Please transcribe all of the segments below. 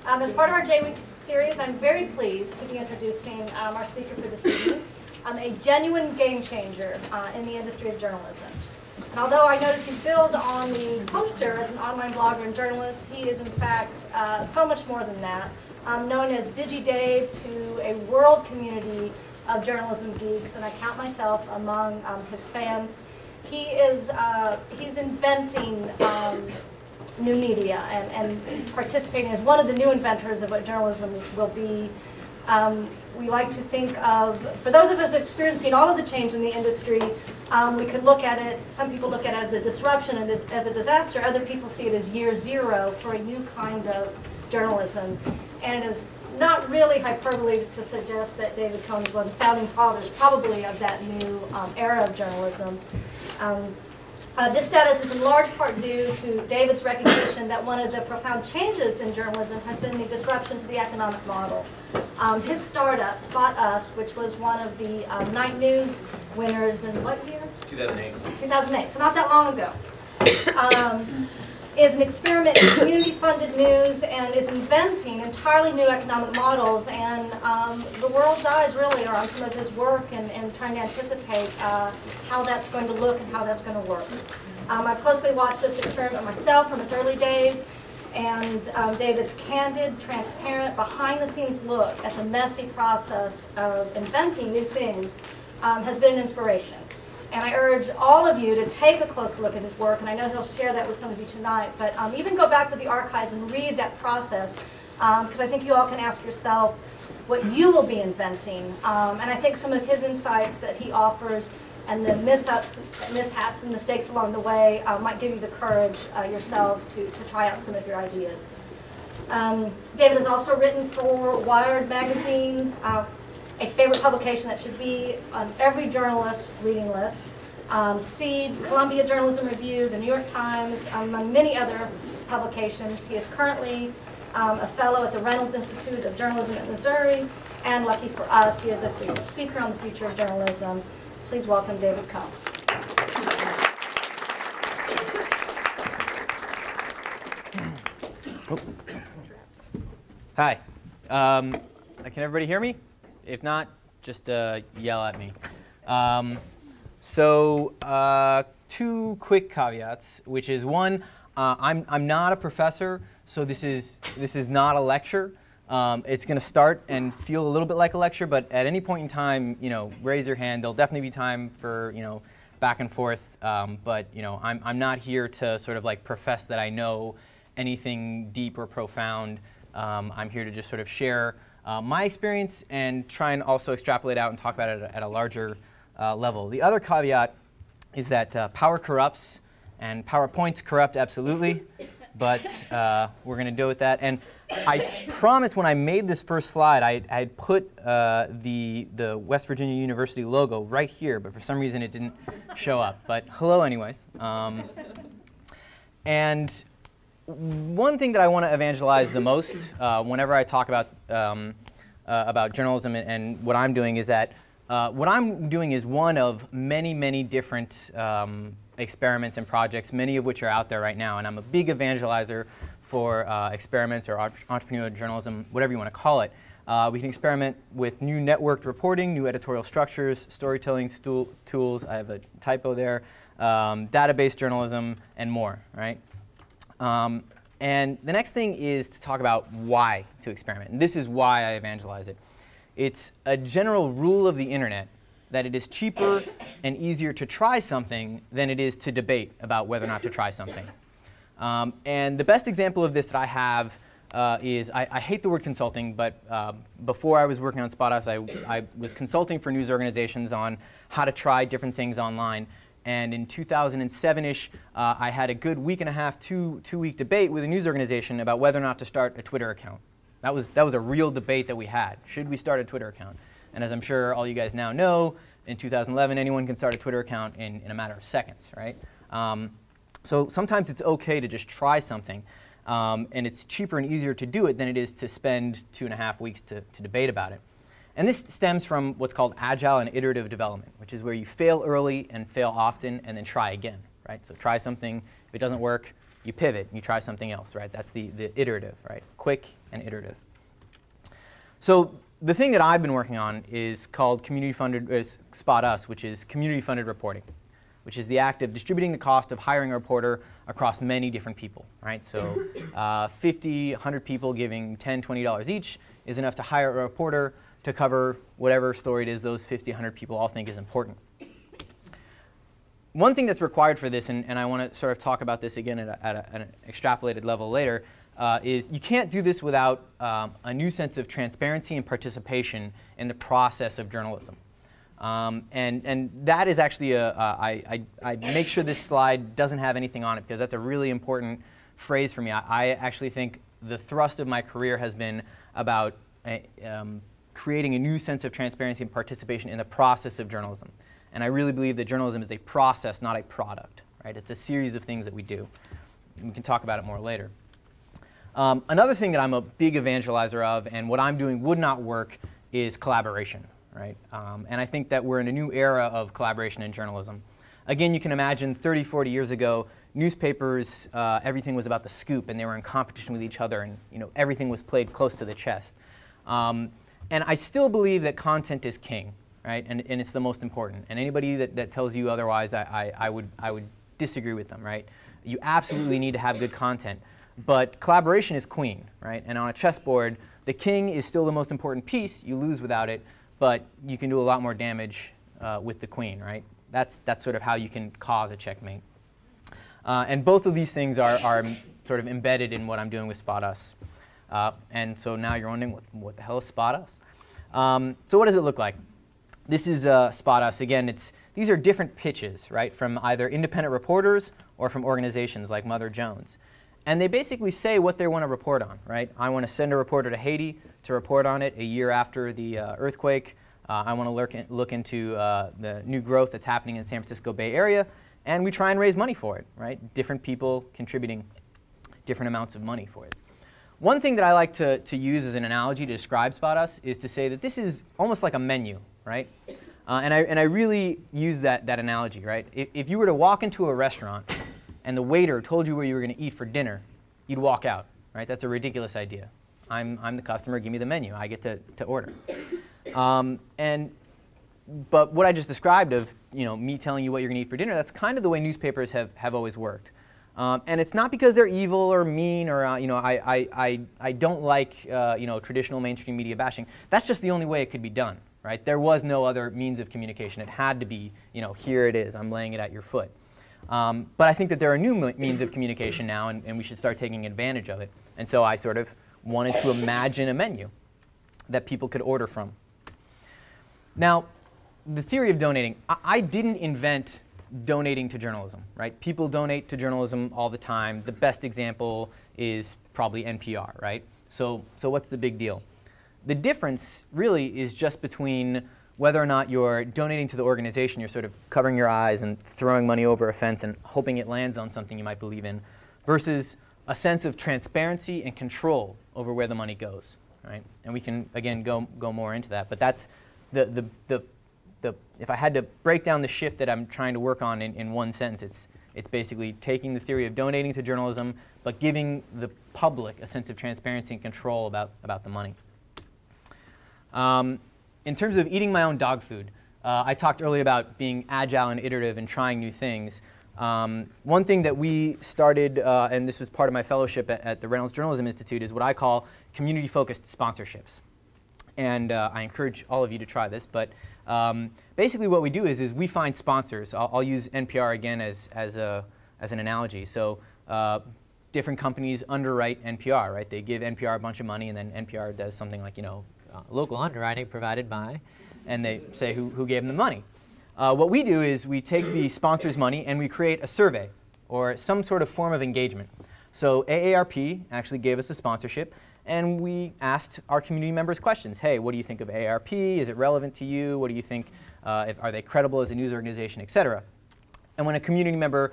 As part of our J-Week series, I'm very pleased to be introducing our speaker for this evening, a genuine game changer in the industry of journalism. And although I notice he's billed on the poster as an online blogger and journalist, he is in fact so much more than that. Known as DigiDave to a world community of journalism geeks, and I count myself among his fans. He's inventing new media and participating as one of the new inventors of what journalism will be. We like to think of, for those of us experiencing all of the change in the industry, we could look at it, some people look at it as a disruption and as a disaster, other people see it as year zero for a new kind of journalism. And it is not really hyperbole to suggest that David Cohn is one of the founding fathers probably of that new era of journalism. This status is in large part due to David's recognition that one of the profound changes in journalism has been the disruption to the economic model. His startup, Spot Us, which was one of the Night News winners in what year? 2008. 2008, so not that long ago. Is an experiment in community-funded news and is inventing entirely new economic models, and the world's eyes really are on some of his work and trying to anticipate how that's going to look and how that's going to work. I've closely watched this experiment myself from its early days, and David's candid, transparent, behind-the-scenes look at the messy process of inventing new things has been an inspiration. And I urge all of you to take a close look at his work, and I know he'll share that with some of you tonight, but even go back to the archives and read that process, because I think you all can ask yourself what you will be inventing. And I think some of his insights that he offers and the mishaps and mistakes along the way might give you the courage yourselves to try out some of your ideas. David has also written for Wired magazine, a favorite publication that should be on every journalist's reading list. Seed, Columbia Journalism Review, the New York Times, among many other publications. He is currently a fellow at the Reynolds Institute of Journalism at Missouri, and lucky for us, he is a speaker on the future of journalism. Please welcome David Cohn. Hi. Can everybody hear me? If not, just yell at me. Two quick caveats, which is one, I'm not a professor, so this is not a lecture. It's going to start and feel a little bit like a lecture, but at any point in time, raise your hand. There'll definitely be time for back and forth. But I'm not here to sort of like profess that I know anything deep or profound. I'm here to just sort of share my experience and try and also extrapolate out and talk about it at a larger level. The other caveat is that power corrupts and PowerPoints corrupt absolutely, but we're going to deal with that. And I promised when I made this first slide, I put the West Virginia University logo right here, but for some reason it didn't show up. But hello anyways. And one thing that I want to evangelize the most whenever I talk about journalism and what I'm doing is that what I'm doing is one of many, many different experiments and projects, many of which are out there right now. And I'm a big evangelizer for experiments or entrepreneurial journalism, whatever you want to call it. We can experiment with new networked reporting, new editorial structures, storytelling tools, I have a typo there, database journalism, and more, right? And the next thing is to talk about why to experiment. And this is why I evangelize it. It's a general rule of the internet that it is cheaper and easier to try something than it is to debate about whether or not to try something. And the best example of this that I have is, I hate the word consulting, but before I was working on Spot Us, I was consulting for news organizations on how to try different things online. And in 2007-ish, I had a good week and a half, two-week debate with a news organization about whether or not to start a Twitter account. That was a real debate that we had. Should we start a Twitter account? And as I'm sure all you guys now know, in 2011, anyone can start a Twitter account in a matter of seconds, right? So sometimes it's OK to just try something. And it's cheaper and easier to do it than it is to spend 2.5 weeks to debate about it. And this stems from what's called agile and iterative development, which is where you fail early and fail often and then try again, right? So try something. If it doesn't work, you pivot, you try something else, right? That's the iterative, right? Quick and iterative. So the thing that I've been working on is called Spot Us, which is community-funded reporting, which is the act of distributing the cost of hiring a reporter across many different people, right? So 50, 100 people giving $10, $20 each is enough to hire a reporter to cover whatever story it is those 50, 100 people all think is important. One thing that's required for this, and I want to sort of talk about this again at an extrapolated level later, is you can't do this without a new sense of transparency and participation in the process of journalism. And that is actually I make sure this slide doesn't have anything on it because that's a really important phrase for me. I actually think the thrust of my career has been about creating a new sense of transparency and participation in the process of journalism. And I really believe that journalism is a process, not a product, right? It's a series of things that we do. We can talk about it more later. Another thing that I'm a big evangelizer of, and what I'm doing would not work, is collaboration, right? And I think that we're in a new era of collaboration in journalism. Again, you can imagine 30, 40 years ago, newspapers, everything was about the scoop, and they were in competition with each other, and everything was played close to the chest. And I still believe that content is king, right? And it's the most important. And anybody that tells you otherwise, I would disagree with them, right? You absolutely need to have good content. But collaboration is queen, right? And on a chessboard, the king is still the most important piece. You lose without it, but you can do a lot more damage with the queen, right? That's sort of how you can cause a checkmate. And both of these things are sort of embedded in what I'm doing with Spot Us. And so now you're wondering, what the hell is Spot Us? So what does it look like? This is Spot Us. Again, these are different pitches, right, from either independent reporters or from organizations like Mother Jones. And they basically say what they want to report on, right? I want to send a reporter to Haiti to report on it a year after the earthquake. I want to look into the new growth that's happening in the San Francisco Bay Area. And we try and raise money for it, right? Different people contributing different amounts of money for it. One thing that I like to use as an analogy to describe Spot Us is to say that this is almost like a menu, right? And I really use that analogy, right? If you were to walk into a restaurant and the waiter told you where you were going to eat for dinner, you'd walk out, right? That's a ridiculous idea. I'm the customer, give me the menu, I get to order. But what I just described of me telling you what you're going to eat for dinner, that's kind of the way newspapers have always worked. And it's not because they're evil or mean or I don't like traditional mainstream media bashing. That's just the only way it could be done, right? There was no other means of communication. It had to be here it is, I'm laying it at your foot. But I think that there are new means of communication now, and we should start taking advantage of it. And so I sort of wanted to imagine a menu that people could order from. Now, the theory of donating, I didn't invent donating to journalism, right? People donate to journalism all the time. The best example is probably NPR, right? So what's the big deal? The difference really is just between whether or not you're donating to the organization, you're sort of covering your eyes and throwing money over a fence and hoping it lands on something you might believe in, versus a sense of transparency and control over where the money goes, right? And we can, again, go more into that. But that's if I had to break down the shift that I'm trying to work on in one sentence, it's basically taking the theory of donating to journalism, but giving the public a sense of transparency and control about the money. In terms of eating my own dog food, I talked earlier about being agile and iterative and trying new things. One thing that we started, and this was part of my fellowship at the Reynolds Journalism Institute, is what I call community-focused sponsorships. And I encourage all of you to try this. But basically what we do is we find sponsors. I'll use NPR again as an analogy. So different companies underwrite NPR, right? They give NPR a bunch of money, and then NPR does something like, local underwriting provided by, and they say who gave them the money. What we do is we take the sponsor's money and we create a survey or some sort of form of engagement. So AARP actually gave us a sponsorship, and we asked our community members questions. Hey, what do you think of AARP? Is it relevant to you? What do you think? Are they credible as a news organization, et cetera? And when a community member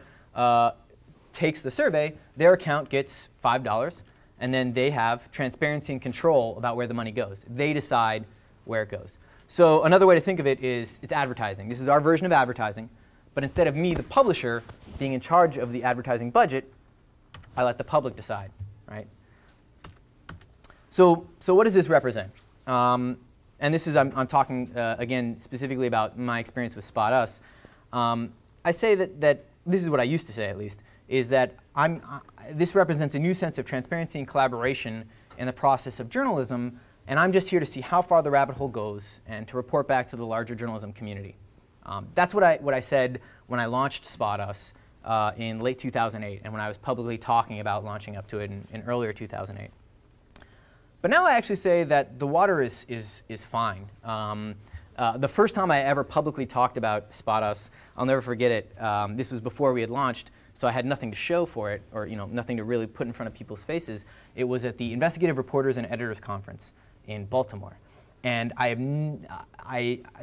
takes the survey, their account gets $5, and then they have transparency and control about where the money goes. They decide where it goes. So another way to think of it is it's advertising. This is our version of advertising, but instead of me, the publisher, being in charge of the advertising budget, I let the public decide, right? So what does this represent? And this is, I'm talking, again, specifically about my experience with Spot Us. I say that this is what I used to say, at least, is that this represents a new sense of transparency and collaboration in the process of journalism, and I'm just here to see how far the rabbit hole goes and to report back to the larger journalism community. That's what I said when I launched Spot Us in late 2008, and when I was publicly talking about launching up to it in earlier 2008. But now I actually say that the water is fine. The first time I ever publicly talked about Spot Us, I'll never forget it. This was before we had launched, so I had nothing to show for it, or nothing to really put in front of people's faces. It was at the Investigative Reporters and Editors Conference in Baltimore, and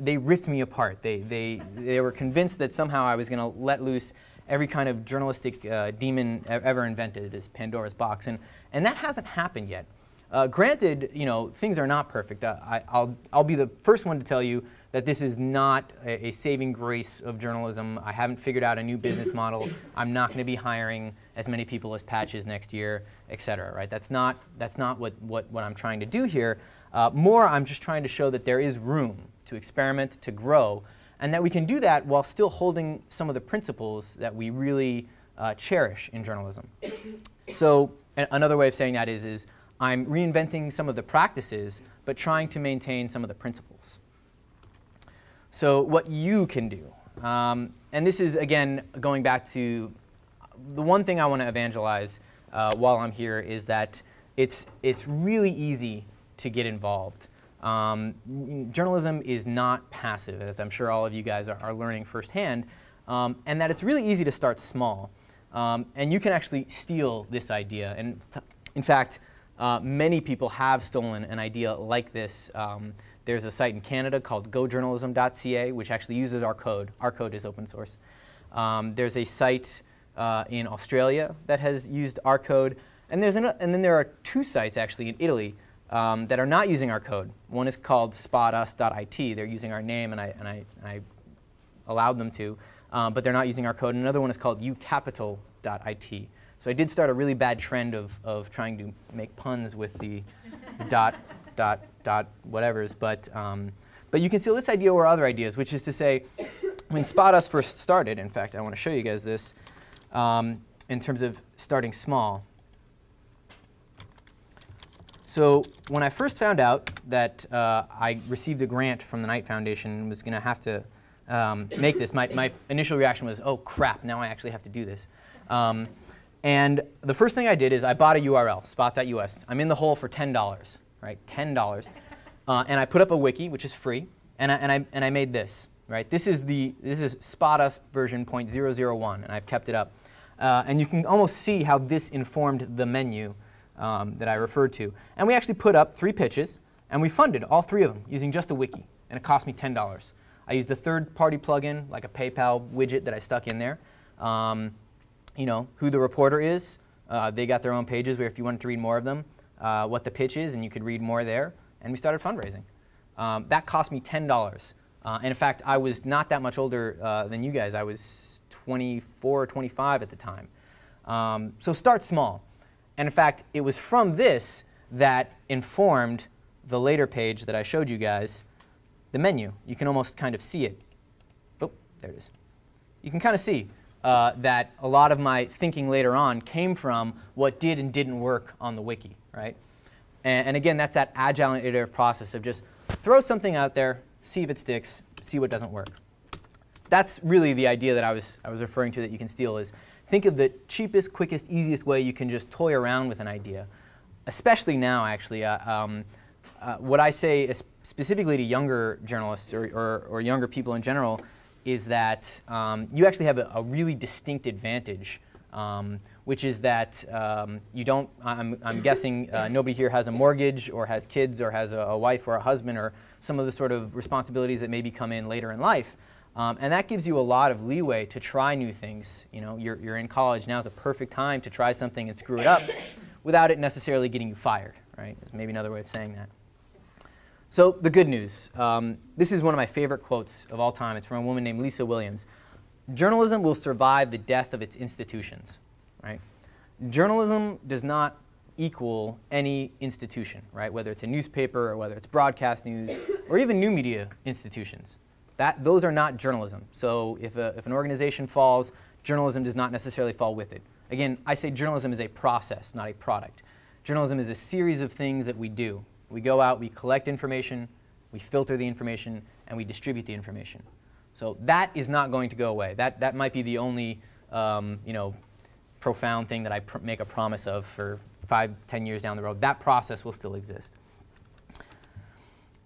they ripped me apart. They were convinced that somehow I was going to let loose every kind of journalistic demon ever invented, as Pandora's box, and that hasn't happened yet. Granted, things are not perfect. I'll be the first one to tell you that this is not a saving grace of journalism. I haven't figured out a new business model. I'm not going to be hiring as many people as Patches next year, et cetera. Right? That's not what I'm trying to do here. More, I'm just trying to show that there is room to experiment, to grow, and that we can do that while still holding some of the principles that we really cherish in journalism. So another way of saying that is I'm reinventing some of the practices, but trying to maintain some of the principles. So what you can do, and this is, again, going back to the one thing I want to evangelize while I'm here is that it's really easy to get involved. Journalism is not passive, as I'm sure all of you guys are learning firsthand, and that it's really easy to start small. And you can actually steal this idea. And in fact, many people have stolen an idea like this. There's a site in Canada called gojournalism.ca, which actually uses our code. Our code is open source. There's a site in Australia that has used our code. And then there are two sites, actually, in Italy that are not using our code. One is called spotus.it. They're using our name, and I allowed them to. But they're not using our code. And another one is called ucapital.it. So I did start a really bad trend of trying to make puns with the dot whatevers, but you can steal this idea or other ideas, which is to say, when Spot Us first started, in fact, I want to show you guys this, in terms of starting small. So when I first found out that I received a grant from the Knight Foundation and was going to have to make this, my initial reaction was, oh crap, now I actually have to do this. And the first thing I did is I bought a URL, spot.us. I'm in the hole for $10, right? $10. And I put up a wiki, which is free, and I made this, right? This is Spot Us version 0.001, and I've kept it up. And you can almost see how this informed the menu that I referred to. And we actually put up 3 pitches, and we funded all 3 of them using just a wiki, and it cost me $10. I used a third-party plugin, like a PayPal widget that I stuck in there. Who the reporter is. They got their own pages where if you wanted to read more of them, what the pitch is, and you could read more there. And we started fundraising. That cost me $10. And in fact, I was not that much older than you guys. I was 24 or 25 at the time. So start small. And in fact, it was from this that informed the later page that I showed you guys, the menu. You can almost kind of see it. Oh, there it is. You can kind of see that a lot of my thinking later on came from what did and didn't work on the wiki, right? And again, that's that agile and iterative process of just throw something out there, see if it sticks, see what doesn't work. That's really the idea that I was referring to that you can steal is think of the cheapest, quickest, easiest way you can just toy around with an idea. Especially now, actually. What I say is specifically to younger journalists or younger people in general is that you actually have a really distinct advantage, which is that you don't, I'm guessing nobody here has a mortgage or has kids or has a wife or a husband or some of the sort of responsibilities that maybe come in later in life. And that gives you a lot of leeway to try new things. You're in college, now's a perfect time to try something and screw it up without it necessarily getting you fired, right? Is maybe another way of saying that. So the good news. This is one of my favorite quotes of all time. It's from a woman named Lisa Williams. Journalism will survive the death of its institutions, right? journalism does not equal any institution, right? Whether it's a newspaper or whether it's broadcast news or even new media institutions. Those are not journalism. So if an organization falls, journalism does not necessarily fall with it. Again, I say journalism is a process, not a product. Journalism is a series of things that we do. We go out, we collect information, we filter the information, and we distribute the information. So that is not going to go away. That might be the only profound thing that I make a promise of for 5, 10 years down the road. That process will still exist.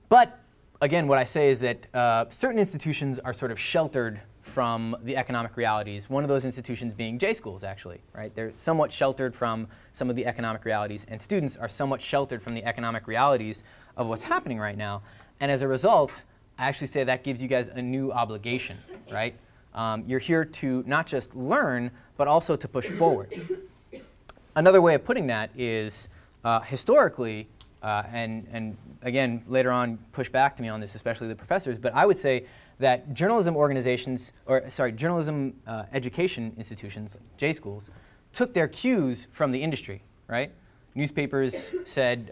But again, what I say is that certain institutions are sort of sheltered from the economic realities. One of those institutions being J-schools, actually, right? They're somewhat sheltered from some of the economic realities, and students are somewhat sheltered from the economic realities of what's happening right now. And as a result, I actually say that gives you guys a new obligation, right? You're here to not just learn, but also to push forward. Another way of putting that is historically, and again, later on, push back to me on this, especially the professors, but I would say that journalism organizations, journalism education institutions, like J-schools, took their cues from the industry, right? Newspapers said,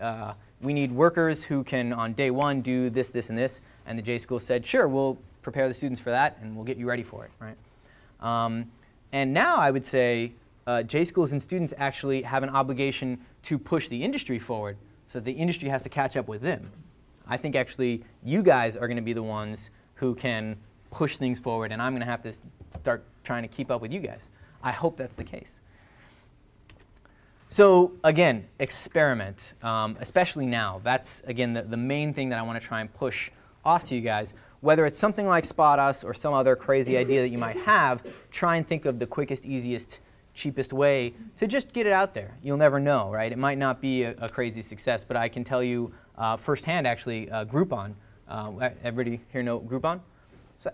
we need workers who can, on day one, do this, this, and this, and the J-schools said, sure, we'll prepare the students for that, and we'll get you ready for it, right? And now I would say J-schools and students actually have an obligation to push the industry forward, so the industry has to catch up with them. I think actually you guys are going to be the ones who can push things forward, and I'm going to have to start trying to keep up with you guys. I hope that's the case. So again, experiment, especially now. That's, again, the main thing that I want to try and push off to you guys. Whether it's something like Spot Us or some other crazy idea that you might have, try and think of the quickest, easiest, cheapest way to just get it out there. You'll never know, right? It might not be a crazy success, but I can tell you firsthand, actually, Groupon. Everybody here know Groupon? So,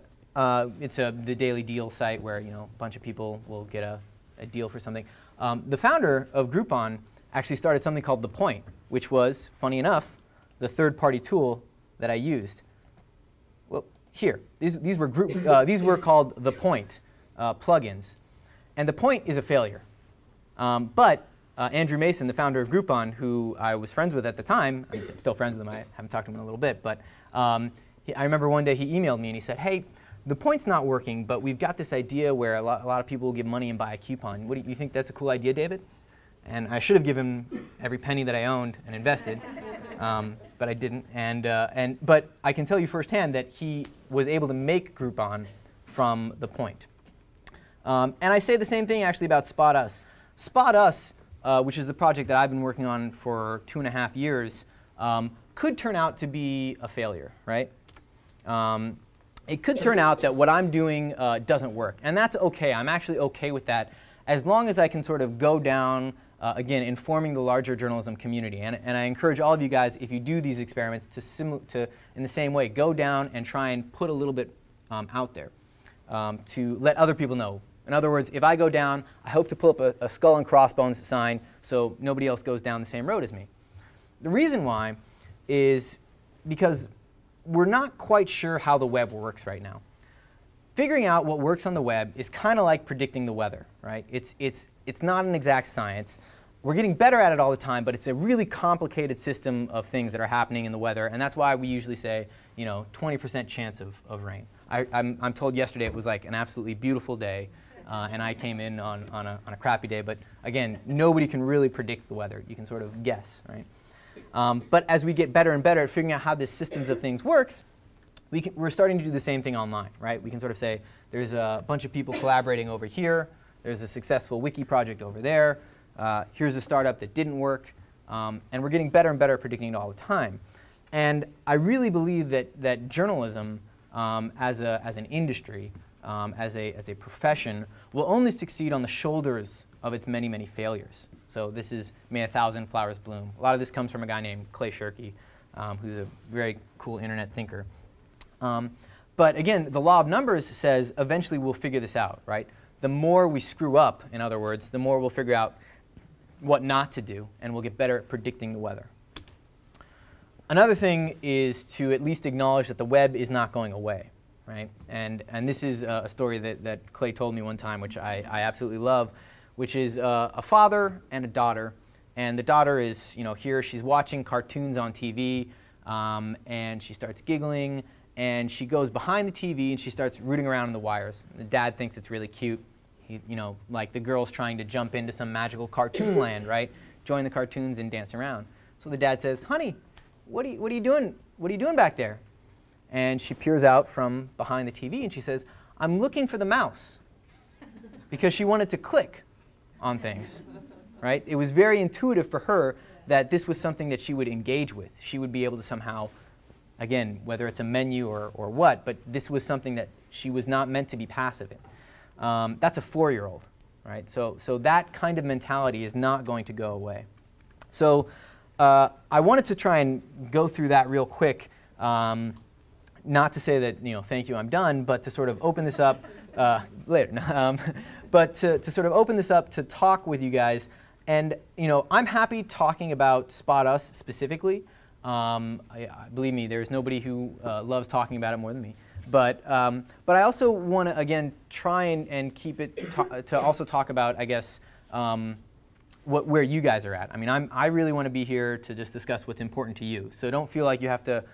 it's the daily deal site where a bunch of people will get a deal for something. The founder of Groupon actually started something called The Point, which was, funny enough, the third-party tool that I used. Well, here, these were called The Point plugins, and The Point is a failure. But Andrew Mason, the founder of Groupon, who I was friends with at the time, I'm still friends with him. I haven't talked to him in a little bit, but I remember one day he emailed me and he said, "Hey, The Point's not working, but we've got this idea where a lot of people will give money and buy a coupon. What do you think that's a cool idea, David?" And I should have given him every penny that I owned and invested, but I didn't. But I can tell you firsthand that he was able to make Groupon from The Point. And I say the same thing actually about Spot Us. Spot Us, which is the project that I've been working on for 2.5 years, could turn out to be a failure, right? It could turn out that what I'm doing doesn't work, and that's okay. I'm actually okay with that, as long as I can sort of go down, again, informing the larger journalism community. And I encourage all of you guys, if you do these experiments, to in the same way, go down and try and put a little bit out there to let other people know. In other words, if I go down, I hope to pull up a skull and crossbones sign so nobody else goes down the same road as me. The reason why is because we're not quite sure how the web works right now. Figuring out what works on the web is kind of like predicting the weather, right? It's not an exact science. We're getting better at it all the time, but it's a really complicated system of things that are happening in the weather, and that's why we usually say, 20% chance of rain. I'm told yesterday it was like an absolutely beautiful day, and I came in on a crappy day, but again, nobody can really predict the weather. You can sort of guess, right? But as we get better and better at figuring out how this systems of things works, we're starting to do the same thing online, right? We can sort of say, there's a bunch of people collaborating over here, there's a successful wiki project over there, here's a startup that didn't work, and we're getting better and better at predicting it all the time. And I really believe that journalism as an industry, as a profession, will only succeed on the shoulders of its many, many failures. So this is May 1,000 Flowers Bloom. A lot of this comes from a guy named Clay Shirky, who's a very cool internet thinker. But again, the law of numbers says eventually we'll figure this out, right? The more we screw up, in other words, the more we'll figure out what not to do, and we'll get better at predicting the weather. Another thing is to at least acknowledge that the web is not going away, right? And this is a story that Clay told me one time, which I absolutely love, which is a father and a daughter. And the daughter is, here she's watching cartoons on TV, and she starts giggling, and she goes behind the TV and she starts rooting around in the wires. The dad thinks it's really cute. Like the girl's trying to jump into some magical cartoon land, right? Join the cartoons and dance around. So the dad says, "Honey, what are you doing? What are you doing back there?" And she peers out from behind the TV and she says, "I'm looking for the mouse," because she wanted to click on things, right? It was very intuitive for her that this was something that she would engage with. She would be able to somehow, again, whether it's a menu or what, but this was something that she was not meant to be passive in. That's a 4-year-old, right? So that kind of mentality is not going to go away. So I wanted to try and go through that real quick, not to say that, thank you, I'm done, but to sort of open this up later. But to sort of open this up to talk with you guys. And I'm happy talking about Spot Us specifically. Believe me, there's nobody who loves talking about it more than me. But I also want to, again, try and keep it to also talk about, I guess, where you guys are at. I mean, I really want to be here to just discuss what's important to you. So don't feel like you have to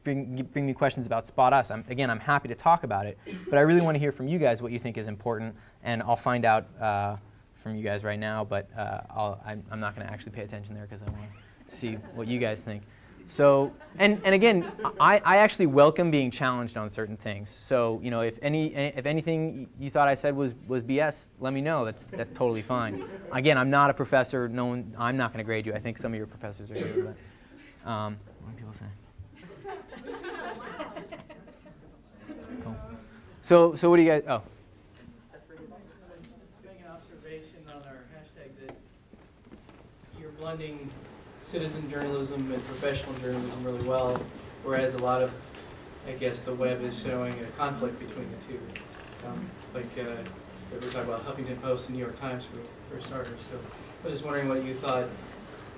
bring me questions about Spot Us. Again, I'm happy to talk about it, but I really want to hear from you guys what you think is important, and I'll find out from you guys right now, but I'm not going to actually pay attention there because I want to see what you guys think. So, and again, I actually welcome being challenged on certain things. So, if anything you thought I said was BS, let me know. That's totally fine. Again, I'm not a professor. I'm not going to grade you. I think some of your professors are good, but what do people say? Cool. So what do you guys? Oh. Making an observation on our hashtag that you're blending citizen journalism and professional journalism really well, whereas a lot of, I guess, the web is showing a conflict between the two. We're talking about Huffington Post and New York Times for starters. So I was just wondering what you thought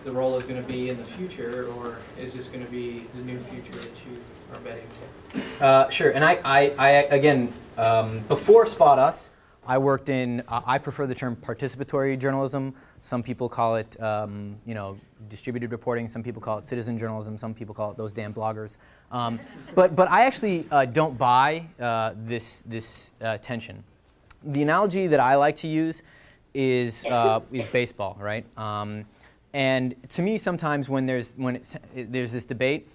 the role is going to be in the future, or is this going to be the new future that you are betting to? Sure, and I again, before Spot Us, I worked in, I prefer the term participatory journalism. Some people call it, distributed reporting. Some people call it citizen journalism. Some people call it those damn bloggers. But I actually don't buy this tension. The analogy that I like to use is baseball, right? And to me, sometimes when there's this debate,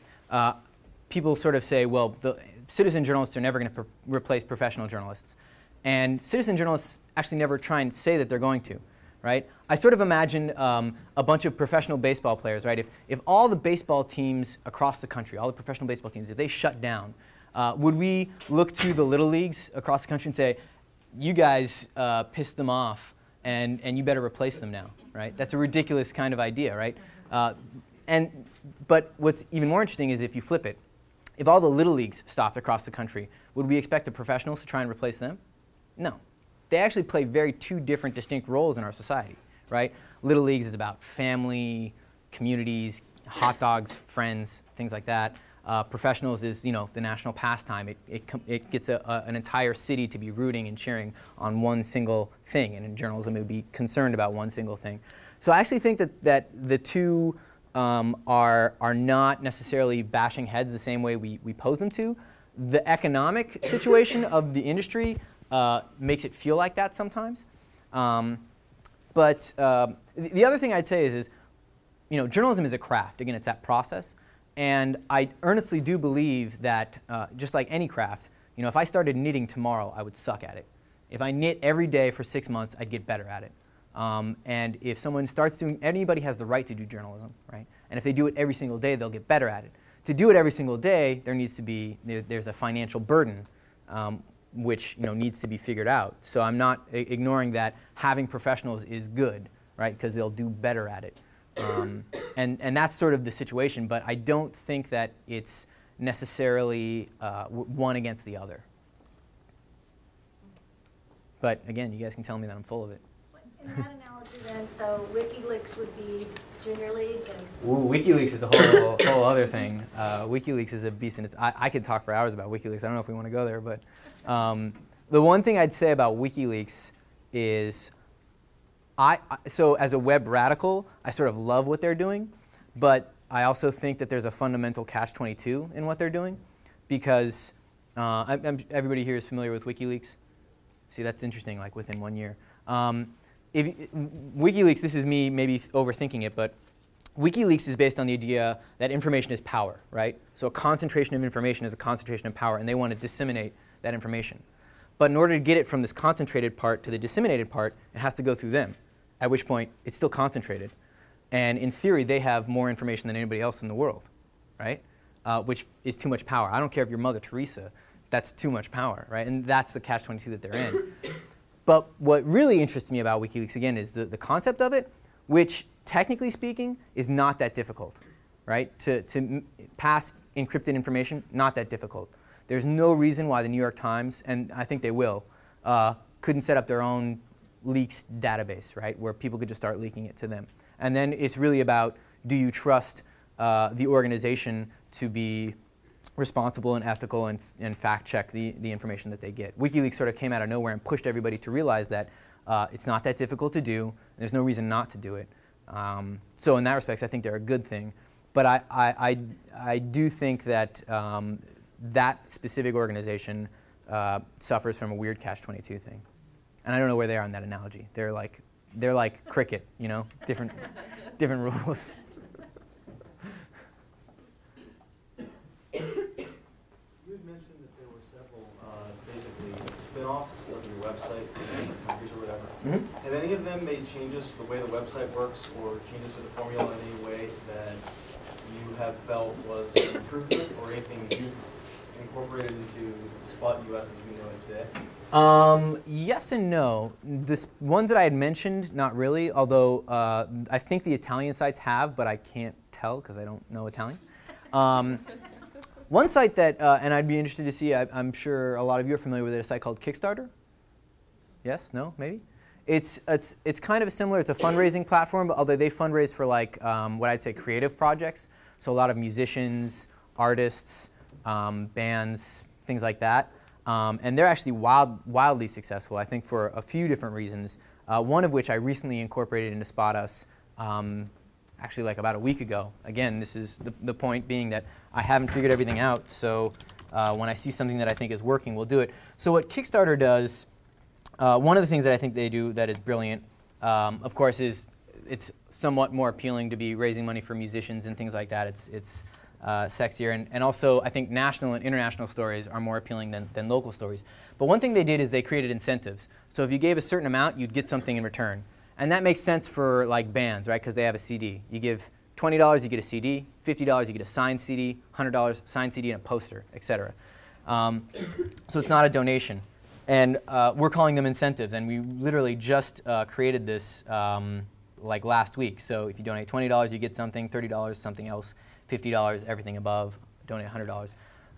people sort of say, well, the citizen journalists are never going to replace professional journalists. And citizen journalists actually never try and say that they're going to, right? I sort of imagine a bunch of professional baseball players, right? If all the baseball teams across the country, all the professional baseball teams, if they shut down, would we look to the little leagues across the country and say, you guys pissed them off, and you better replace them now, right? That's a ridiculous kind of idea, right? But what's even more interesting is if you flip it. If all the little leagues stopped across the country, would we expect the professionals to try and replace them? No. They actually play two different distinct roles in our society, right? Little leagues is about family, communities, hot dogs, friends, things like that. Professionals is, the national pastime. It gets an entire city to be rooting and cheering on one single thing, and in journalism it would be concerned about one single thing. So I actually think that the two are not necessarily bashing heads the same way we pose them to. The economic situation of the industry makes it feel like that sometimes. But the other thing I'd say is journalism is a craft. Again, it's that process. And I earnestly do believe that just like any craft, if I started knitting tomorrow, I would suck at it. If I knit every day for 6 months, I'd get better at it. And if someone starts doing, anybody has the right to do journalism, right? And if they do it every single day, they'll get better at it. To do it every single day, there's a financial burden, which needs to be figured out. So I'm not ignoring that having professionals is good, right? Because they'll do better at it. And that's sort of the situation, but I don't think that it's necessarily one against the other. But again, you guys can tell me that I'm full of it. In that analogy then, so WikiLeaks would be Junior League? And Ooh, WikiLeaks is a whole other thing. WikiLeaks is a beast, and I could talk for hours about WikiLeaks. I don't know if we want to go there, but the one thing I'd say about WikiLeaks is So as a web radical, I sort of love what they're doing, but I also think that there's a fundamental catch-22 in what they're doing, because everybody here is familiar with WikiLeaks. See, that's interesting, like within 1 year. WikiLeaks, this is me maybe overthinking it, but WikiLeaks is based on the idea that information is power, right? So a concentration of information is a concentration of power, and they want to disseminate that information. But in order to get it from this concentrated part to the disseminated part, it has to go through them, at which point it's still concentrated. And in theory, they have more information than anybody else in the world, right? Which is too much power. I don't care if you're Mother Teresa, that's too much power, right? And that's the catch-22 that they're in. But what really interests me about WikiLeaks, again, is the concept of it, which, technically speaking, is not that difficult, right? To pass encrypted information, not that difficult. There's no reason why the New York Times, and I think they will, couldn't set up their own leaks database, right, where people could just start leaking it to them. And then it's really about, do you trust the organization to be responsible and ethical and fact-check the information that they get. WikiLeaks sort of came out of nowhere and pushed everybody to realize that it's not that difficult to do. There's no reason not to do it. So in that respect, I think they're a good thing. But I do think that that specific organization suffers from a weird catch-22 thing. And I don't know where they are in that analogy. They're like cricket, you know, different rules. Spin-offs of your website in different countries or whatever. Mm-hmm. Have any of them made changes to the way the website works or changes to the formula in any way that you have felt was an improvement, or anything you've incorporated into Spot US as we know it today? Yes and no. The ones that I had mentioned, not really, although I think the Italian sites have, but I can't tell because I don't know Italian. One site that, and I'd be interested to see, I'm sure a lot of you are familiar with it, a site called Kickstarter. Yes? No? Maybe? It's kind of similar. It's a fundraising platform, but although they fundraise for like what I'd say creative projects, so a lot of musicians, artists, bands, things like that. And they're actually wildly successful, I think, for a few different reasons. One of which I recently incorporated into Spot Us, actually like about a week ago. Again, this is the point being that I haven't figured everything out, so when I see something that I think is working, we'll do it. So what Kickstarter does, one of the things that I think they do that is brilliant, of course, is it's somewhat more appealing to be raising money for musicians and things like that. It's sexier, and also I think national and international stories are more appealing than local stories. But one thing they did is they created incentives. So if you gave a certain amount, you'd get something in return. And that makes sense for like bands, right? Because they have a CD. You give $20, you get a CD. $50, you get a signed CD. $100, signed CD and a poster, etc. So it's not a donation. And we're calling them incentives. And we literally just created this like last week. So if you donate $20, you get something. $30, something else. $50, everything above. Donate $100.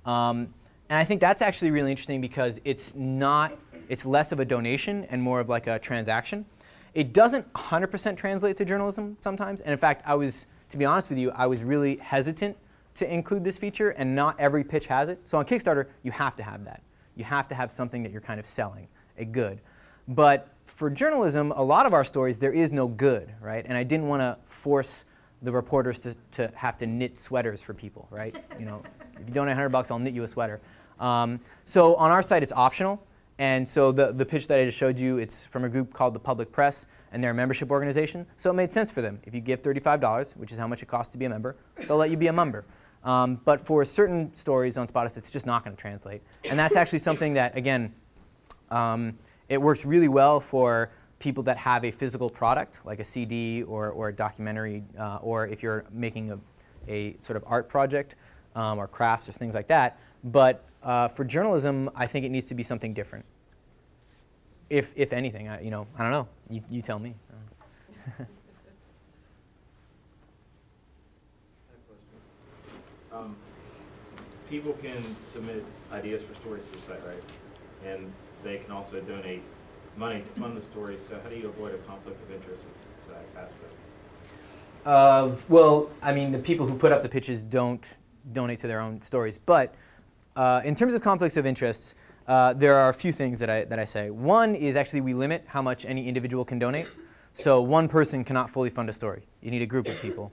And I think that's actually really interesting because it's less of a donation and more of like a transaction. It doesn't 100% translate to journalism sometimes, and in fact, to be honest with you, I was really hesitant to include this feature, and not every pitch has it. So on Kickstarter, you have to have that. You have to have something that you're kind of selling, a good. But for journalism, a lot of our stories, there is no good, right? And I didn't want to force the reporters to have to knit sweaters for people, right? You know, if you donate $100, I'll knit you a sweater. So on our site, it's optional. And so the pitch that I just showed you, it's from a group called the Public Press, and they're a membership organization. So it made sense for them. If you give $35, which is how much it costs to be a member, they'll let you be a member. But for certain stories on Spot Us, it's just not going to translate. And that's actually something that, again, it works really well for people that have a physical product, like a CD or a documentary, or if you're making a sort of art project or crafts or things like that. But for journalism, I think it needs to be something different. If anything, I don't know. You tell me. People can submit ideas for stories to your site, right? And they can also donate money to fund the stories. So how do you avoid a conflict of interest with that aspect? Well, I mean, the people who put up the pitches don't donate to their own stories. But in terms of conflicts of interests, there are a few things that I say. One is actually we limit how much any individual can donate. So one person cannot fully fund a story. You need a group of people.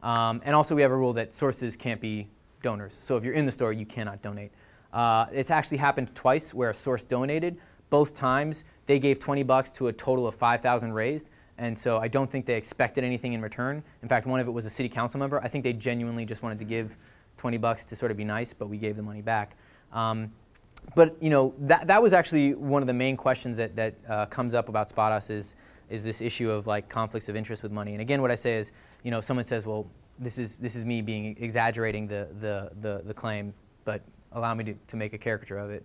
And also we have a rule that sources can't be donors. So if you're in the story, you cannot donate. It's actually happened twice where a source donated. Both times they gave $20 to a total of 5,000 raised. And so I don't think they expected anything in return. In fact, one of it was a city council member. I think they genuinely just wanted to give $20 to sort of be nice, but we gave the money back. But you know, that was actually one of the main questions that comes up about Spot Us is this issue of like conflicts of interest with money. And again, what I say is, you know, someone says, well, this is me being exaggerating the claim, but allow me to make a caricature of it.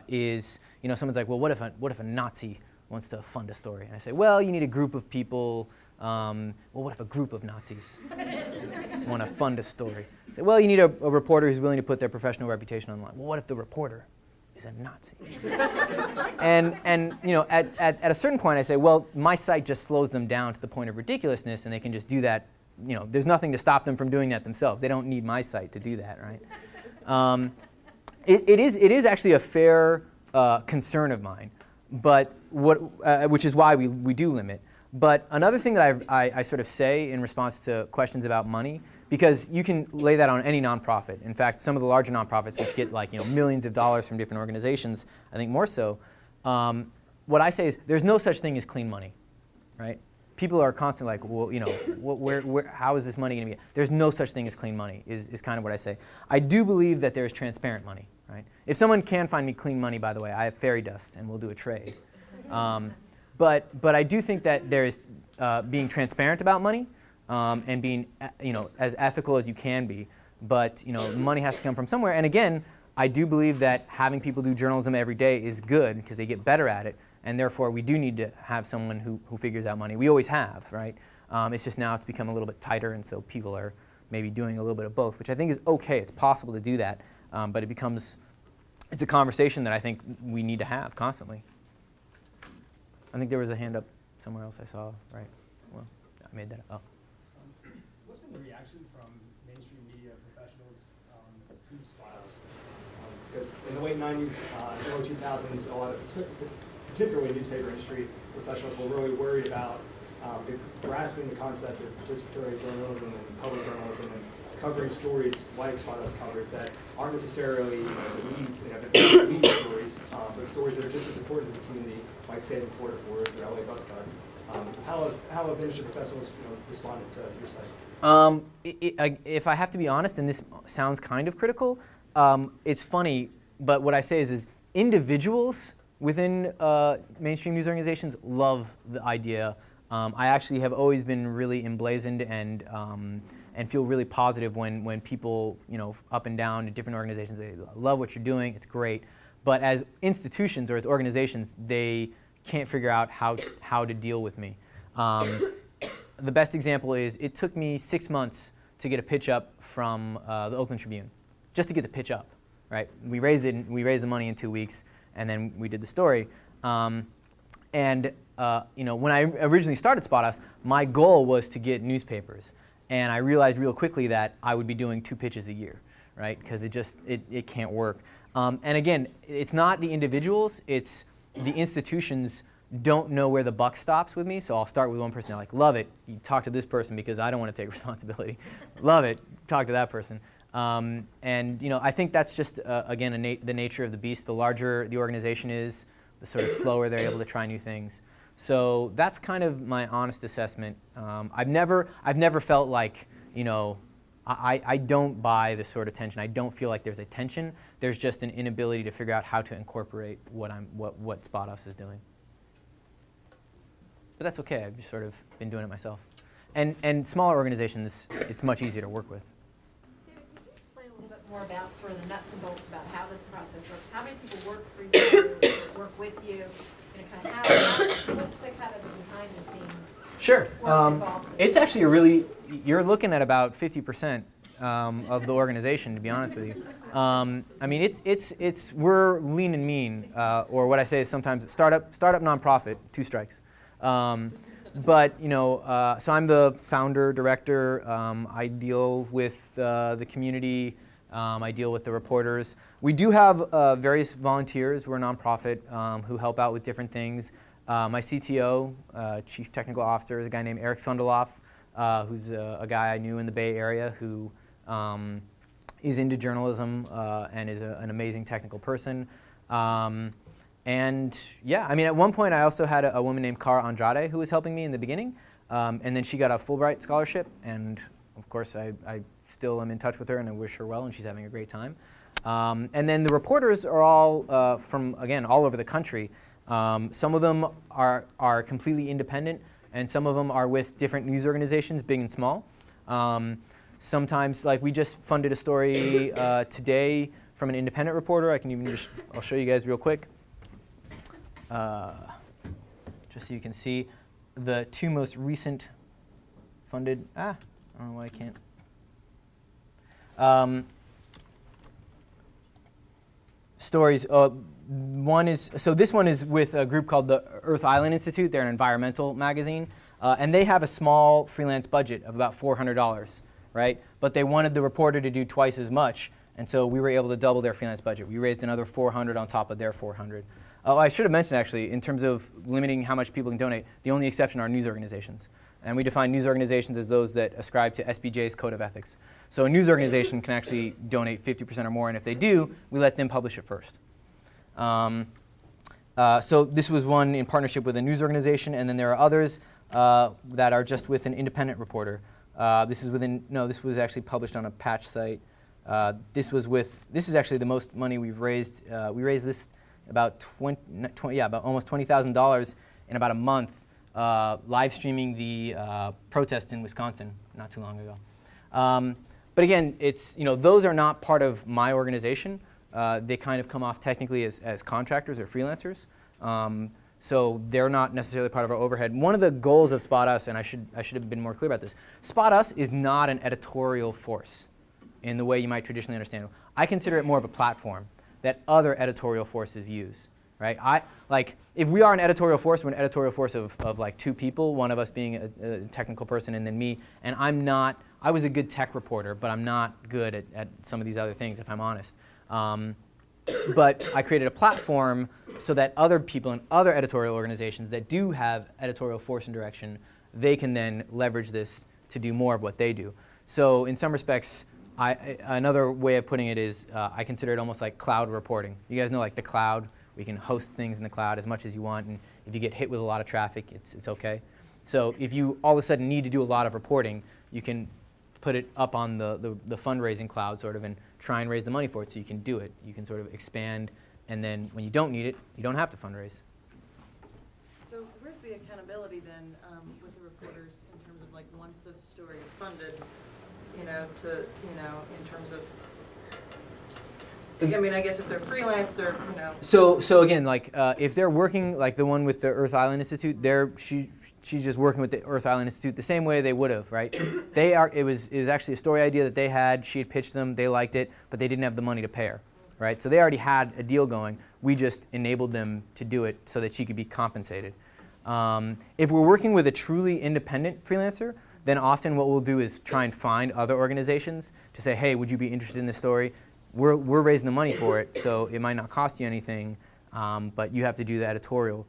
Is, you know, someone's like, well, what if a Nazi wants to fund a story? And I say, well, you need a group of people. Well, what if a group of Nazis want to fund a story? I say, well, you need a reporter who's willing to put their professional reputation on the line. Well, what if the reporter is a Nazi? and you know, at a certain point, I say, well, my site just slows them down to the point of ridiculousness, and they can just do that. You know, there's nothing to stop them from doing that themselves. They don't need my site to do that, right? It is actually a fair concern of mine, but which is why we do limit. But another thing that I sort of say in response to questions about money, because you can lay that on any nonprofit. In fact, some of the larger nonprofits, which get like, you know, millions of dollars from different organizations, I think more so, what I say is there's no such thing as clean money, right? People are constantly like, well, you know, how is this money going to be? There's no such thing as clean money is kind of what I say. I do believe that there is transparent money, right? If someone can find me clean money, by the way, I have fairy dust and we'll do a trade. But I do think that there is being transparent about money and being, you know, as ethical as you can be. But, you know, money has to come from somewhere. And again, I do believe that having people do journalism every day is good because they get better at it. And therefore, we do need to have someone who figures out money. We always have, right? It's just now it's become a little bit tighter, and so people are maybe doing a little bit of both, which I think is okay. It's possible to do that, but it's a conversation that I think we need to have constantly. I think there was a hand up somewhere else I saw, right? Well, I made that up. Oh. What's been the reaction from mainstream media professionals to Spot Us? Because in the late 90s, early 2000s, a lot of, particularly newspaper industry professionals, were really worried about grasping the concept of participatory journalism and public journalism and covering stories like Spot Us covers that aren't necessarily, you know, the lead stories, but stories that are just as important to the community, like saving Florida forests or LA bus cuts. How have industry professionals, you know, responded to your site? If I have to be honest, and this sounds kind of critical, it's funny, but what I say is individuals within mainstream news organizations love the idea. I actually have always been really emblazoned and feel really positive when people, you know, up and down in different organizations, they love what you're doing, it's great. But as institutions or as organizations, they can't figure out how to deal with me. The best example is it took me 6 months to get a pitch up from the Oakland Tribune, just to get the pitch up, right? We raised the money in 2 weeks, and then we did the story. You know, when I originally started Spot Us, my goal was to get newspapers. And I realized real quickly that I would be doing 2 pitches a year, right? Because it can't work. And again, it's not the individuals, it's the institutions don't know where the buck stops with me. So I'll start with one person, they're like, love it, you talk to this person because I don't want to take responsibility. Love it, talk to that person. And you know, I think that's just, again, the nature of the beast. The larger the organization is, the sort of slower they're able to try new things. So that's kind of my honest assessment. I've never felt like, you know, I don't buy this sort of tension. I don't feel like there's a tension. There's just an inability to figure out how to incorporate what Spot Us is doing. But that's okay. I've just sort of been doing it myself. And smaller organizations, it's much easier to work with. David, could you explain a little bit more about sort of the nuts and bolts about how this process works? How many people work for you, work with you? Kind of what's the kind of behind the scenes? Sure. It's actually you're looking at about 50% of the organization, to be honest with you. I mean, we're lean and mean, or what I say is sometimes startup nonprofit, 2 strikes. But you know, so I'm the founder, director. I deal with the community. I deal with the reporters. We do have various volunteers. We're a nonprofit who help out with different things. My CTO, Chief Technical Officer, is a guy named Eric Sunderloff, who's a guy I knew in the Bay Area who is into journalism and is an amazing technical person. And yeah, I mean, at one point I also had a woman named Cara Andrade who was helping me in the beginning. And then she got a Fulbright scholarship, and of course I still am in touch with her and I wish her well, and she's having a great time. And then the reporters are all from, again, all over the country. Some of them are completely independent, and some of them are with different news organizations, big and small. Sometimes, like we just funded a story today from an independent reporter. I can even just, I'll show you guys real quick, just so you can see the two most recent funded, I don't know why I can't. Stories. One is, so this one is with a group called the Earth Island Institute. They're an environmental magazine, and they have a small freelance budget of about $400, right? But they wanted the reporter to do twice as much, and so we were able to double their freelance budget. We raised another $400 on top of their $400. Oh, I should have mentioned actually, in terms of limiting how much people can donate, the only exception are news organizations. And we define news organizations as those that ascribe to SBJ's Code of Ethics. So a news organization can actually donate 50% or more, and if they do, we let them publish it first. So this was one in partnership with a news organization, and then there are others that are just with an independent reporter. This was actually published on a patch site. This is actually the most money we've raised. We raised this about about almost $20,000 in about a month, live streaming the protests in Wisconsin not too long ago. But again, it's, those are not part of my organization. They kind of come off technically as contractors or freelancers. So they're not necessarily part of our overhead. One of the goals of Spot Us, and I should have been more clear about this, Spot Us is not an editorial force in the way you might traditionally understand it. I consider it more of a platform that other editorial forces use, right? If we are an editorial force, we're an editorial force of like two people, one of us being a technical person and then me, and I was a good tech reporter, but I'm not good at some of these other things, if I'm honest. But I created a platform so that other people in other editorial organizations that do have editorial force and direction, they can then leverage this to do more of what they do. So in some respects, another way of putting it is I consider it almost like cloud reporting. You guys know, like the cloud, we can host things in the cloud as much as you want, and if you get hit with a lot of traffic, it's okay. So if you all of a sudden need to do a lot of reporting, you can put it up on the fundraising cloud sort of and try and raise the money for it so you can do it. You can sort of expand, and then when you don't need it, you don't have to fundraise. So where's the accountability then with the reporters in terms of like once the story is funded, in terms of, I mean, I guess if they're freelance, they're, So again, like if they're working, like the one with the Earth Island Institute, she's just working with the Earth Island Institute the same way they would have, right? It was actually a story idea that they had. She had pitched them, they liked it, but they didn't have the money to pay her, right? So they already had a deal going. We just enabled them to do it so that she could be compensated. If we're working with a truly independent freelancer, then often what we'll do is try and find other organizations to say, hey, would you be interested in this story? We're raising the money for it, so it might not cost you anything, but you have to do the editorial.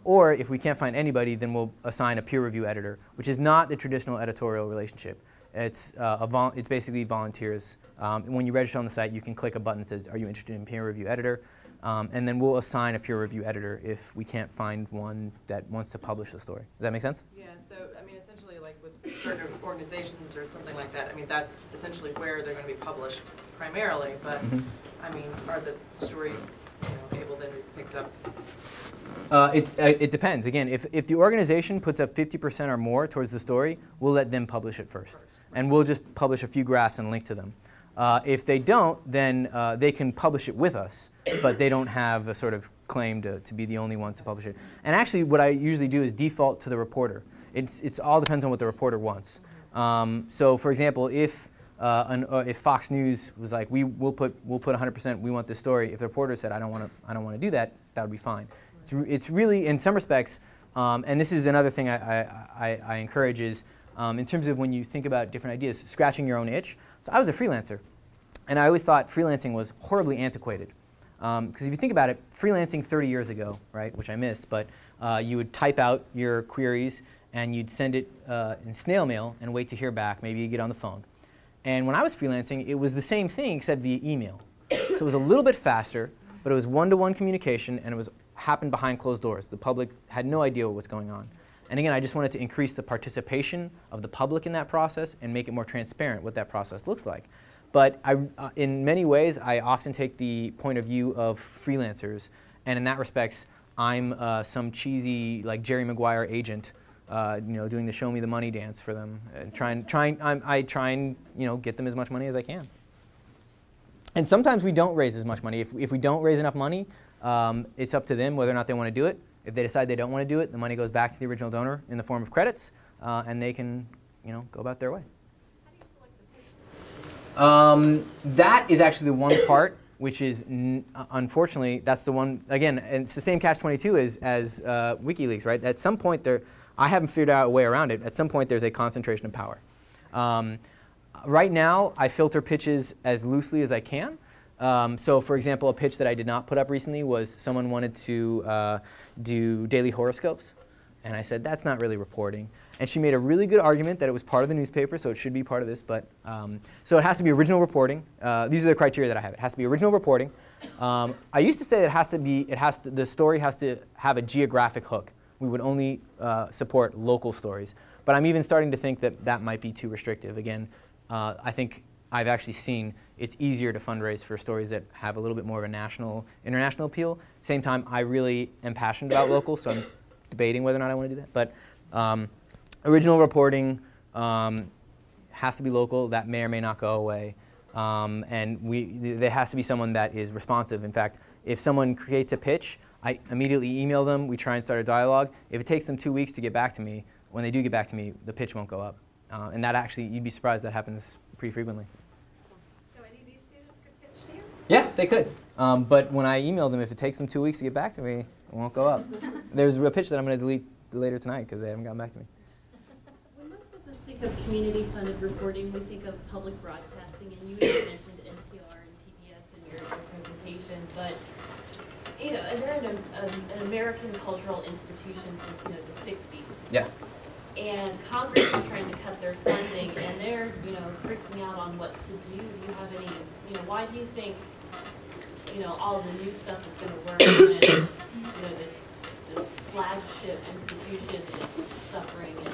Or if we can't find anybody, then we'll assign a peer review editor, which is not the traditional editorial relationship. It's basically volunteers. When you register on the site, you can click a button that says, are you interested in peer review editor? And then we'll assign a peer review editor if we can't find one that wants to publish the story. Does that make sense? Yeah, so I mean, essentially like with certain organizations or something like that, I mean, that's essentially where they're going to be published primarily, but I mean, are the stories able then to be picked up? It depends. Again, if the organization puts up 50% or more towards the story, we'll let them publish it first. And we'll just publish a few graphs and link to them. If they don't, then they can publish it with us, but they don't have a sort of claim to be the only ones to publish it. And actually, what I usually do is default to the reporter. It's all depends on what the reporter wants. So, for example, if Fox News was like, we'll put 100%, we want this story. If the reporter said, I don't want to do that, that would be fine. It's really, in some respects, and this is another thing I encourage is, in terms of when you think about different ideas, scratching your own itch. So I was a freelancer, and I always thought freelancing was horribly antiquated. Because if you think about it, freelancing 30 years ago, right, which I missed, but you would type out your queries and you'd send it in snail mail and wait to hear back. Maybe you get on the phone. And when I was freelancing, it was the same thing except via email. So it was a little bit faster, but it was one-to-one communication, and it happened behind closed doors. The public had no idea what was going on. And again, I just wanted to increase the participation of the public in that process and make it more transparent what that process looks like. But in many ways, I often take the point of view of freelancers, and in that respect, I'm some cheesy, like Jerry Maguire agent, doing the show me the money dance for them, and I try and get them as much money as I can. And sometimes we don't raise as much money. If we don't raise enough money, it's up to them whether or not they want to do it. If they decide they don't want to do it, the money goes back to the original donor in the form of credits, and they can go about their way. That is actually the one part which is, unfortunately, that's the one, again, and it's the same catch-22 as WikiLeaks, right? At some point I haven't figured out a way around it. At some point there's a concentration of power. Right now, I filter pitches as loosely as I can. So for example, a pitch that I did not put up recently was someone wanted to do daily horoscopes. And I said, that's not really reporting. And she made a really good argument that it was part of the newspaper, so it should be part of this. But so it has to be original reporting. These are the criteria that I have. It has to be original reporting. I used to say that the story has to have a geographic hook. We would only support local stories. But I'm even starting to think that that might be too restrictive. Again, I think I've actually seen it's easier to fundraise for stories that have a little bit more of a international appeal. At the same time, I really am passionate about local, so I'm debating whether or not I want to do that. But original reporting has to be local. That may or may not go away. And there has to be someone that is responsive. In fact, if someone creates a pitch, I immediately email them. We try and start a dialogue. If it takes them 2 weeks to get back to me, when they do get back to me, the pitch won't go up. And that actually, you'd be surprised, that happens pretty frequently. So any of these students could pitch to you? Yeah, they could. But when I email them, if it takes them 2 weeks to get back to me, it won't go up. There's a pitch that I'm going to delete later tonight because they haven't gotten back to me. When most of us think of community-funded reporting, we think of public broadcasting, and you even mentioned NPR and PBS in your presentation. But they're an American cultural institution since the 60s. Yeah. And Congress is trying to cut their funding, and they're freaking out on what to do. Do you have any? Why do you think all of the new stuff is going to work when this flagship institution is suffering and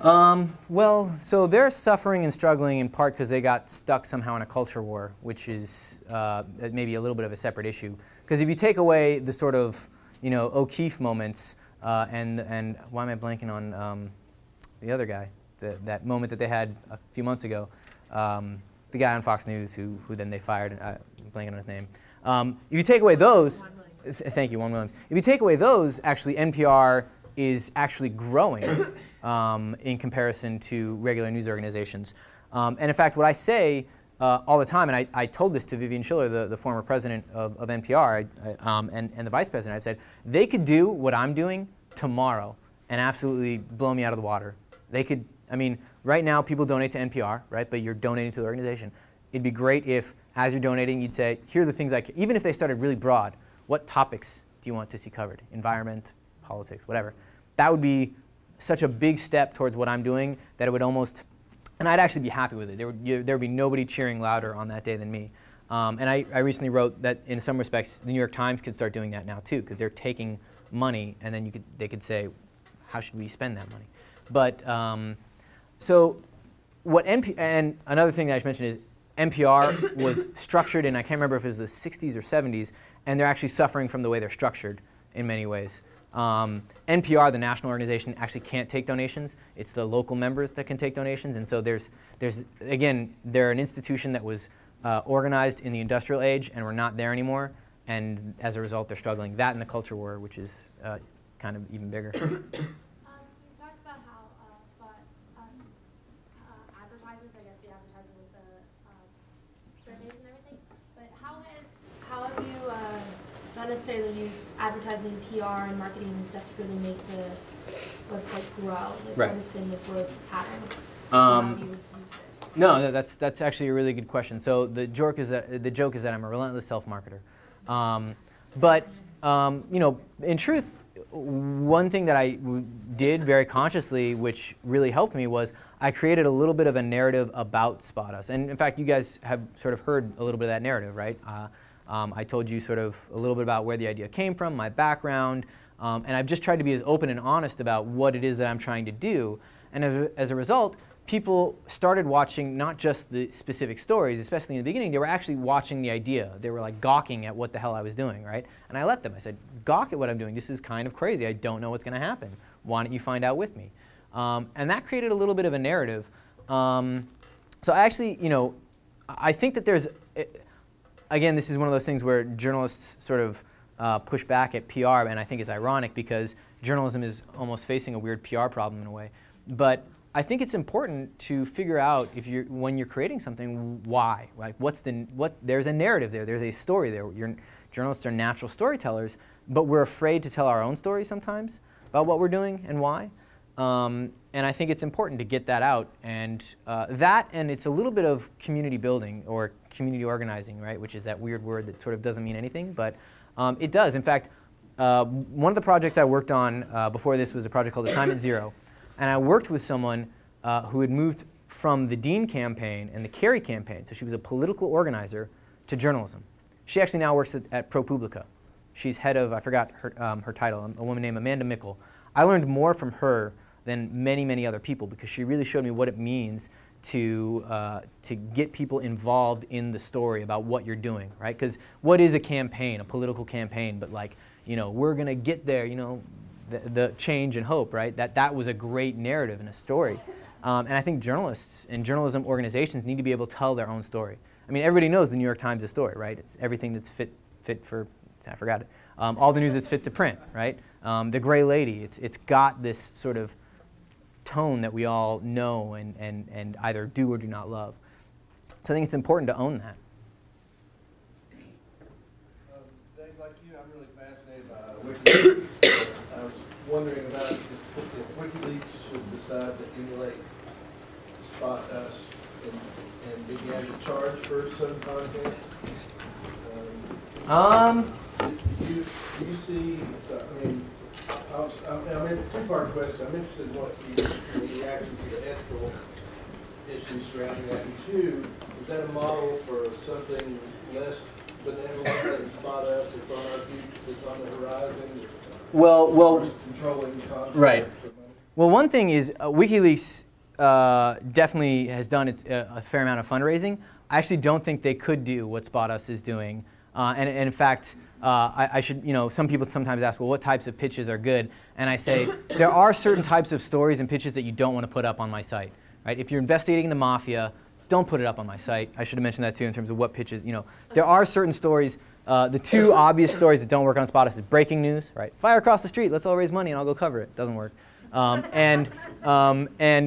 struggling? Well, so they're suffering and struggling in part because they got stuck somehow in a culture war, which is maybe a little bit of a separate issue. Because if you take away the sort of O'Keefe moments, and why am I blanking on the other guy? That moment that they had a few months ago, the guy on Fox News who then they fired. I'm blanking on his name. If you take away those, thank you, Juan Williams. If you take away those, actually NPR is actually growing in comparison to regular news organizations. And in fact, what I say all the time, and I told this to Vivian Schiller, the former president of NPR, and the vice president, I've said, they could do what I'm doing tomorrow and absolutely blow me out of the water. They could, right now people donate to NPR, right, but you're donating to the organization. It'd be great if, as you're donating, you'd say, here are the things even if they started really broad, what topics do you want to see covered? Environment, politics, whatever. That would be such a big step towards what I'm doing that it would almost, and I'd actually be happy with it. There would be nobody cheering louder on that day than me. And I recently wrote that in some respects, the New York Times could start doing that now too, because they're taking money and then they could say, how should we spend that money? But so what and another thing that I should mention is NPR was structured in, I can't remember if it was the 60s or 70s, and they're actually suffering from the way they're structured in many ways. NPR, the national organization, actually can't take donations. It's the local members that can take donations, and so again, they're an institution that was organized in the industrial age, and we're not there anymore, and as a result, they're struggling. That and the culture war, which is kind of even bigger. You talked about how Spot Us advertises, I guess, the advertising with the surveys and everything, but how have you not necessarily used advertising, PR, and marketing and stuff to really make the website grow? Like, right. What has been the growth pattern? How have you used it? No, that's actually a really good question. So the joke is that I'm a relentless self-marketer. But you know, in truth, one thing that I did very consciously, which really helped me, was I created a little bit of a narrative about Spot Us. And in fact, you guys have sort of heard a little bit of that narrative, right? I told you sort of a little bit about where the idea came from, my background, and I've just tried to be as open and honest about what it is that I'm trying to do. And as a result, people started watching not just the specific stories, especially in the beginning, they were actually watching the idea. They were like gawking at what the hell I was doing, right? And I let them. I said, gawk at what I'm doing. This is kind of crazy. I don't know what's going to happen. Why don't you find out with me? And that created a little bit of a narrative. So I actually, you know, I think that there's, again, this is one of those things where journalists sort of push back at PR, and I think it's ironic because journalism is almost facing a weird PR problem in a way. But I think it's important to figure out when you're creating something, why. Like, there's a narrative there. There's a story there. Journalists are natural storytellers, but we're afraid to tell our own story sometimes about what we're doing and why. And I think it's important to get that out. And and it's a little bit of community building or community organizing, right? Which is that weird word that sort of doesn't mean anything, but it does. In fact, one of the projects I worked on before this was a project called Assignment Zero. And I worked with someone who had moved from the Dean campaign and the Kerry campaign, so she was a political organizer, to journalism. She actually now works at ProPublica. She's head of, I forgot her title, a woman named Amanda Mickle. I learned more from her than many, many other people because she really showed me what it means to get people involved in the story about what you're doing, right? Because what is a campaign, a political campaign, but like, you know, we're going to get there, you know, the change and hope, right? That was a great narrative and a story. And I think journalists and journalism organizations need to be able to tell their own story. I mean, everybody knows the New York Times is a story, right? It's everything that's fit for, I forgot it, all the news that's fit to print, right? The Gray Lady, it's got this sort of tone that we all know and either do or do not love. So I think it's important to own that. Dave, like you, I'm really fascinated by WikiLeaks. I was wondering about if WikiLeaks should decide to emulate Spot Us and begin to charge for some content. Do you see, I mean, two-part question. I'm interested in what your reaction to the ethical issues surrounding that. And two, is that a model for something less benevolent than Spot Us? It's on our future, it's on the horizon. Well, controlling content. Right. Well, one thing is WikiLeaks definitely has done a fair amount of fundraising. I actually don't think they could do what Spot Us is doing. And in fact, I should, you know, some people sometimes ask, well, what types of pitches are good? And I say, there are certain types of stories and pitches that you don't want to put up on my site, right? If you're investigating the mafia, don't put it up on my site. I should have mentioned that too in terms of what pitches, you know. There are certain stories, the two obvious stories that don't work on Spot Us is breaking news, right? Fire across the street, let's all raise money and I'll go cover it. Doesn't work. And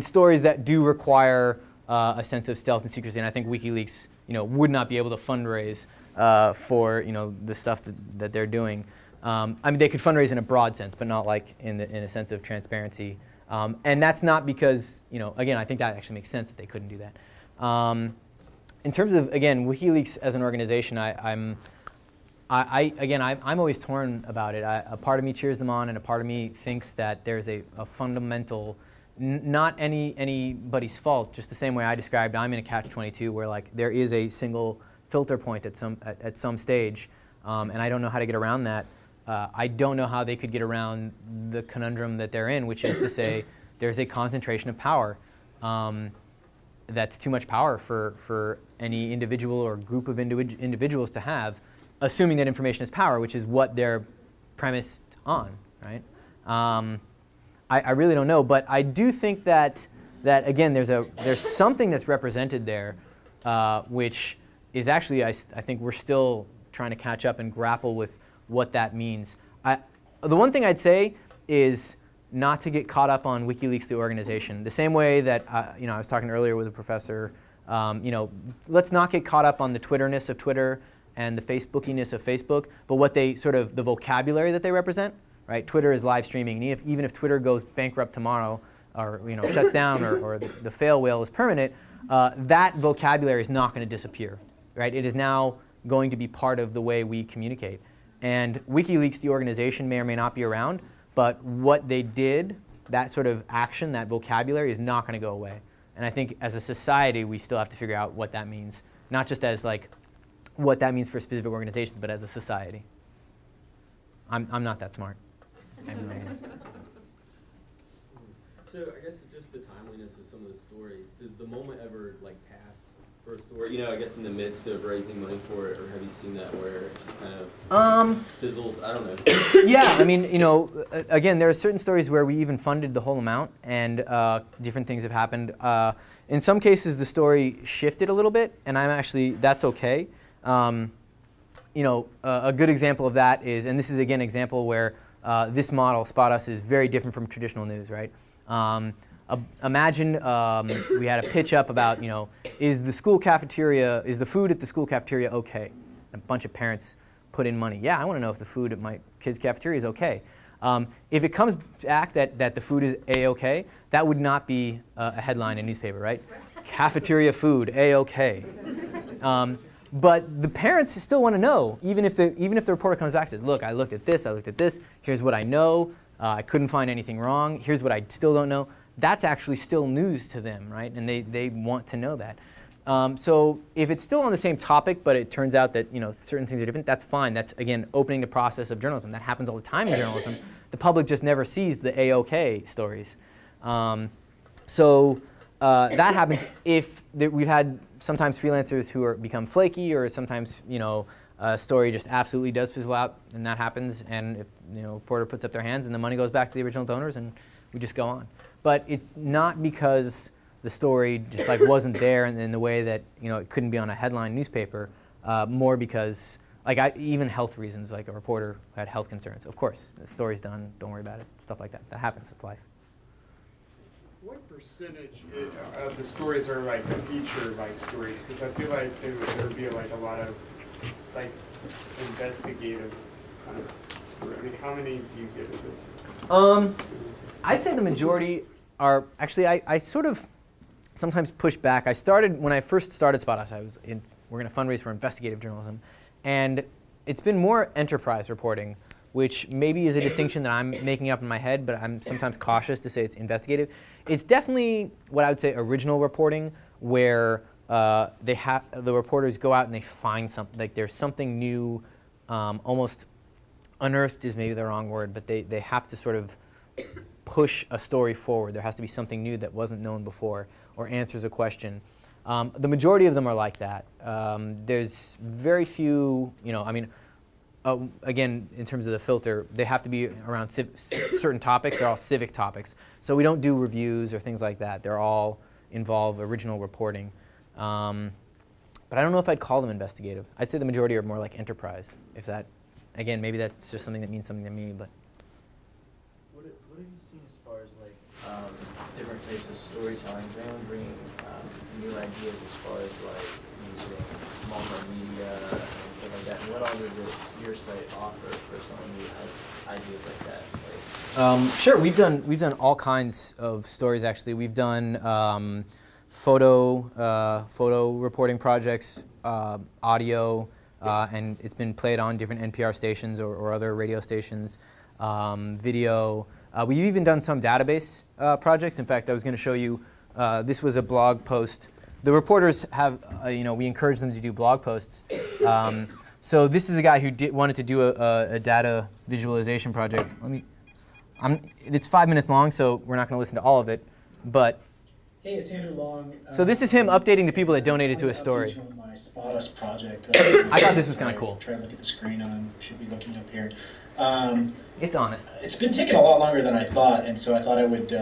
stories that do require a sense of stealth and secrecy, and I think WikiLeaks, you know, would not be able to fundraise for, you know, the stuff that they're doing. I mean, they could fundraise in a broad sense, but not like in a sense of transparency. And that's not because, you know, again, I think that actually makes sense that they couldn't do that. In terms of, again, WikiLeaks as an organization, I'm always torn about it. A part of me cheers them on, and a part of me thinks that there's a fundamental, not anybody's fault, just the same way I described I'm in a catch-22 where like there is a single filter point at some stage, and I don't know how to get around that. I don't know how they could get around the conundrum that they're in, which is to say there's a concentration of power. That's too much power for any individual or group of individuals to have, assuming that information is power, which is what they're premised on, right? I really don't know, but I do think that again there's something that's represented there, which is actually I think we're still trying to catch up and grapple with what that means. The one thing I'd say is not to get caught up on WikiLeaks, the organization. The same way that you know, I was talking earlier with a professor. You know, let's not get caught up on the Twitterness of Twitter and the Facebookiness of Facebook, but what they sort of the vocabulary that they represent. Right? Twitter is live streaming, and even if Twitter goes bankrupt tomorrow, or you know, shuts down, or the fail whale is permanent, that vocabulary is not going to disappear. Right? It is now going to be part of the way we communicate. And WikiLeaks, the organization, may or may not be around, but what they did, that sort of action, that vocabulary, is not going to go away. And I think as a society, we still have to figure out what that means, not just as like what that means for specific organizations, but as a society. I'm not that smart. I have no idea. So I guess just the timeliness of some of the stories. Does the moment ever like pass for a story? You know, I guess in the midst of raising money for it, or have you seen that where it just kind of fizzles? I don't know. Yeah, I mean, you know, again, there are certain stories where we even funded the whole amount, and different things have happened. In some cases, the story shifted a little bit, and that's okay. You know, a good example of that is, and this is again an example where this model, Spot Us, is very different from traditional news, right? Imagine we had a pitch up about, you know, is the food at the school cafeteria okay? And a bunch of parents put in money. Yeah, I want to know if the food at my kid's cafeteria is okay. If it comes back that the food is A-okay, that would not be a headline in a newspaper, right? Cafeteria food, A-okay. But the parents still want to know, even if the reporter comes back and says, look, I looked at this, here's what I know, I couldn't find anything wrong, here's what I still don't know. That's actually still news to them, right? And they want to know that. So if it's still on the same topic, but it turns out that, you know, certain things are different, that's fine. That's, again, opening the process of journalism. That happens all the time in journalism. The public just never sees the A-OK stories. So that happens if we've had sometimes freelancers who become flaky, or sometimes, you know, a story just absolutely does fizzle out, and that happens. And if, you know, a reporter puts up their hands and the money goes back to the original donors, and we just go on. But it's not because the story just like wasn't there in the way that, you know, it couldn't be on a headline newspaper. More because, like, even health reasons, like a reporter had health concerns. Of course, the story's done. Don't worry about it. Stuff like that. That happens. It's life. What percentage of the stories are like the feature-like stories? Because I feel like there would be like a lot of like investigative kind of story. I mean, how many do you get of it? I'd say the majority are actually. I sort of sometimes push back. When I first started Spot Us, we're going to fundraise for investigative journalism, and it's been more enterprise reporting, which maybe is a distinction that I'm making up in my head, but I'm sometimes cautious to say it's investigative. It's definitely what I would say original reporting, where the reporters go out and they find something, like there's something new, almost unearthed is maybe the wrong word, but they have to sort of push a story forward. There has to be something new that wasn't known before, or answers a question. The majority of them are like that. There's very few, you know, I mean, again, in terms of the filter, they have to be around certain topics. They're all civic topics. So we don't do reviews or things like that. They're all involve original reporting. But I don't know if I'd call them investigative. I'd say the majority are more like enterprise. If that, again, maybe that's just something that means something to me. But what have you seen as far as like different types of storytelling? Is anyone bringing new ideas as far as like using multimedia and stuff like that? And what all does your site offer for someone who has ideas like that? Sure, we've done all kinds of stories actually. We've done photo reporting projects, audio, and it's been played on different NPR stations or other radio stations. Video. We've even done some database projects. In fact, I was going to show you. This was a blog post. The reporters have, you know, we encourage them to do blog posts. So this is a guy who wanted to do a data visualization project. It's 5 minutes long, so we're not going to listen to all of it. But hey, it's Andrew Long. So this is him updating the people that donated to his story. My Spot Us project. I thought this was kind of cool. Try to look at the screen on. Should be looking up here. It's honest. It's been taking a lot longer than I thought, and so I thought I would.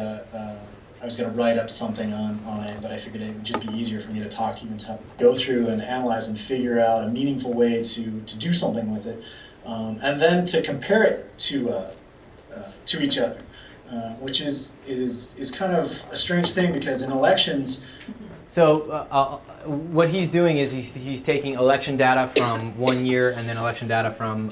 I was going to write up something on it, but I figured it would just be easier for me to talk to you and to go through and analyze and figure out a meaningful way to do something with it, and then to compare it to each other, which is kind of a strange thing because in elections. So what he's doing is he's taking election data from 1 year and then election data from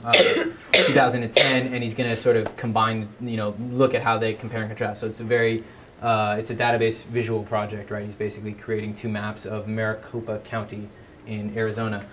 2010, and he's going to sort of combine, you know, look at how they compare and contrast. So it's it's a database visual project, right? He's basically creating two maps of Maricopa County in Arizona.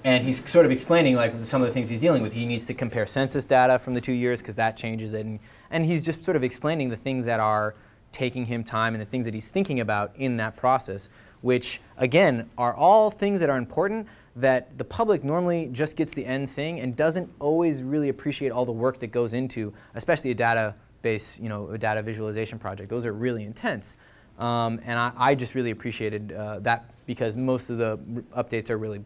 and he's sort of explaining like some of the things he's dealing with. He needs to compare census data from the 2 years because that changes it. And he's just sort of explaining the things that are taking him time and the things that he's thinking about in that process, which, again, are all things that are important that the public normally just gets the end thing and doesn't always really appreciate all the work that goes into, especially a database, a data visualization project. Those are really intense. And I just really appreciated that because most of the updates are really,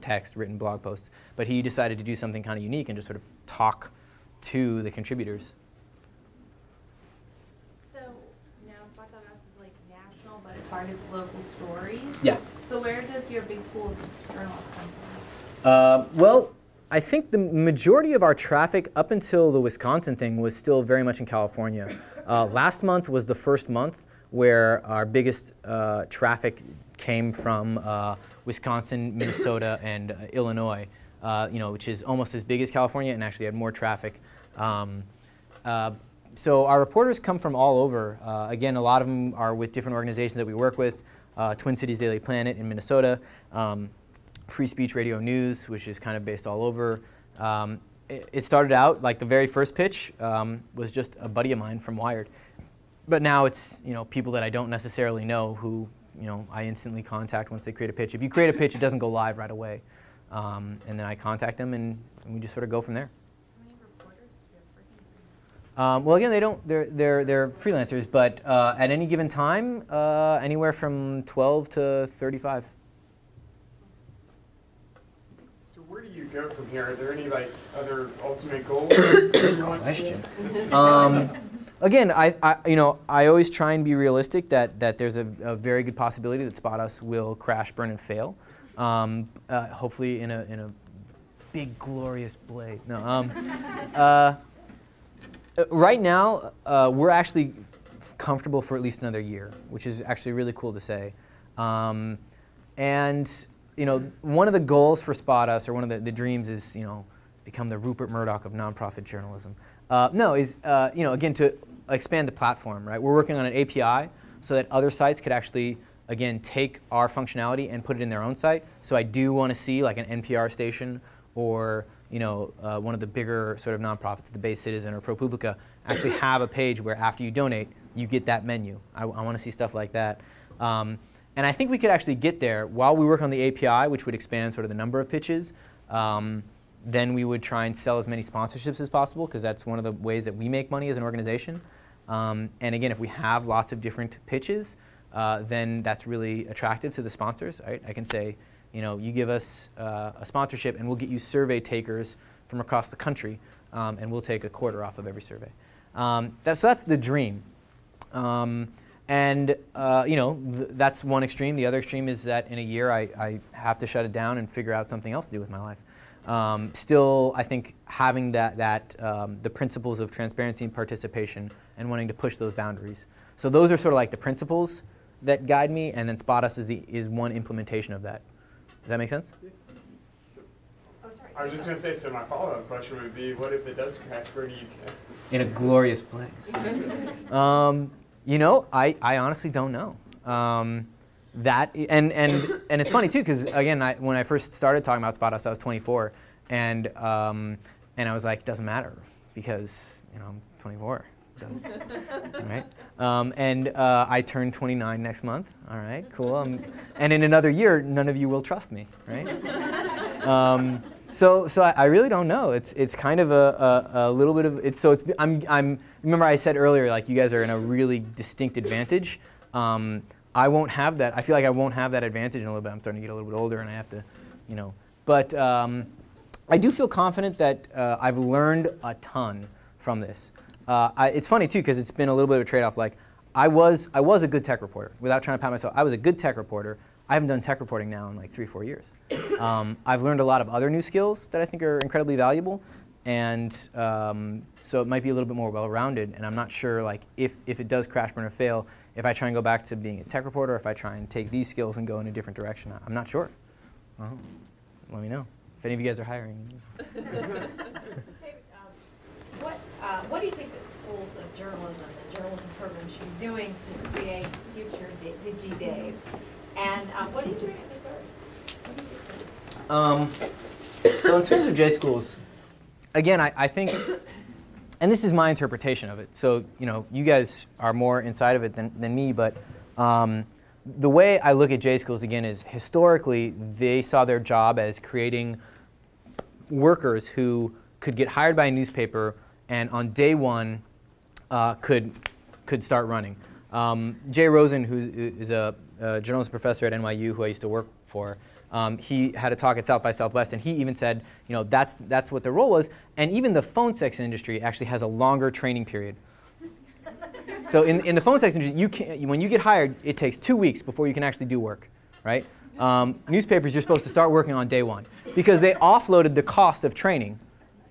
text, written blog posts. But he decided to do something kind of unique and just sort of talk to the contributors. So now Spot.us is like national, but it targets local stories. Yeah. So where does your big pool of journalists come from? Well, I think the majority of our traffic up until the Wisconsin thing was still very much in California. Last month was the first month where our biggest traffic came from Wisconsin, Minnesota, and Illinois, which is almost as big as California and actually had more traffic. So our reporters come from all over. Again, a lot of them are with different organizations that we work with. Twin Cities Daily Planet in Minnesota, Free Speech Radio News, which is kind of based all over. It started out, like the very first pitch was just a buddy of mine from Wired. But now it's people that I don't necessarily know who I instantly contact once they create a pitch. If you create a pitch, it doesn't go live right away. And then I contact them and we just sort of go from there. How many reporters do you have? Well, again, they're freelancers, but at any given time, anywhere from 12 to 35. So where do you go from here? Are there any other ultimate goals? Good question. Again, I always try and be realistic that there's a very good possibility that Spot.us will crash, burn, and fail. Hopefully in a big glorious blade. No. Right now, we're actually comfortable for at least another year, which is actually really cool to say. And one of the goals for Spot.us, or one of the dreams, is become the Rupert Murdoch of nonprofit journalism. Again, to expand the platform. Right, we're working on an API so that other sites could actually, again, take our functionality and put it in their own site. So I do want to see like an NPR station or one of the bigger sort of nonprofits, the Bay Citizen or ProPublica, actually have a page where after you donate, you get that menu. I want to see stuff like that. And I think we could actually get there while we work on the API, which would expand sort of the number of pitches. Then we would try and sell as many sponsorships as possible, because that's one of the ways that we make money as an organization. And again, if we have lots of different pitches, then that's really attractive to the sponsors. Right? I can say, you give us a sponsorship and we'll get you survey takers from across the country, and we'll take a quarter off of every survey. So that's the dream. That's one extreme. The other extreme is that in a year I have to shut it down and figure out something else to do with my life. Still, I think having the principles of transparency and participation and wanting to push those boundaries. So those are sort of like the principles that guide me, and then Spot.us is one implementation of that. Does that make sense? I was just going to say, so my follow-up question would be, what if it does crash? Where do you go? In a glorious place. I honestly don't know. And it's funny too, because again, when I first started talking about Spot.us, I was 24, and I was like, it doesn't matter because I'm 24. All right. I turn 29 next month. All right, cool. And in another year, none of you will trust me, right? So I really don't know. It's kind of a little bit of it's. So it's remember I said earlier, like, you guys are in a really distinct advantage. I won't have that. I feel like I won't have that advantage in a little bit. I'm starting to get a little bit older, and I have to, But I do feel confident that I've learned a ton from this. It's funny too, because it's been a little bit of a trade-off. Like, I was a good tech reporter. Without trying to pat myself, I was a good tech reporter. I haven't done tech reporting now in like 3 or 4 years. I've learned a lot of other new skills that I think are incredibly valuable, and so it might be a little bit more well-rounded. And I'm not sure, like, if it does crash, burn, or fail, if I try and go back to being a tech reporter, if I try and take these skills and go in a different direction. I'm not sure. Let me know if any of you guys are hiring. David, what do you think that schools of journalism and journalism programs should be doing to create future Digi Daves? And what are you doing in Missouri? What do you do? So in terms of J schools, again, I think, and this is my interpretation of it. So you guys are more inside of it than me, but the way I look at J schools again is historically they saw their job as creating workers who could get hired by a newspaper and on day one could start running. Jay Rosen, who is a journalism professor at NYU who I used to work for, he had a talk at South by Southwest, and he even said, that's what their role was. And even the phone sex industry actually has a longer training period. So in the phone sex industry, when you get hired, it takes 2 weeks before you can actually do work, right? Newspapers, you're supposed to start working on day one because they offloaded the cost of training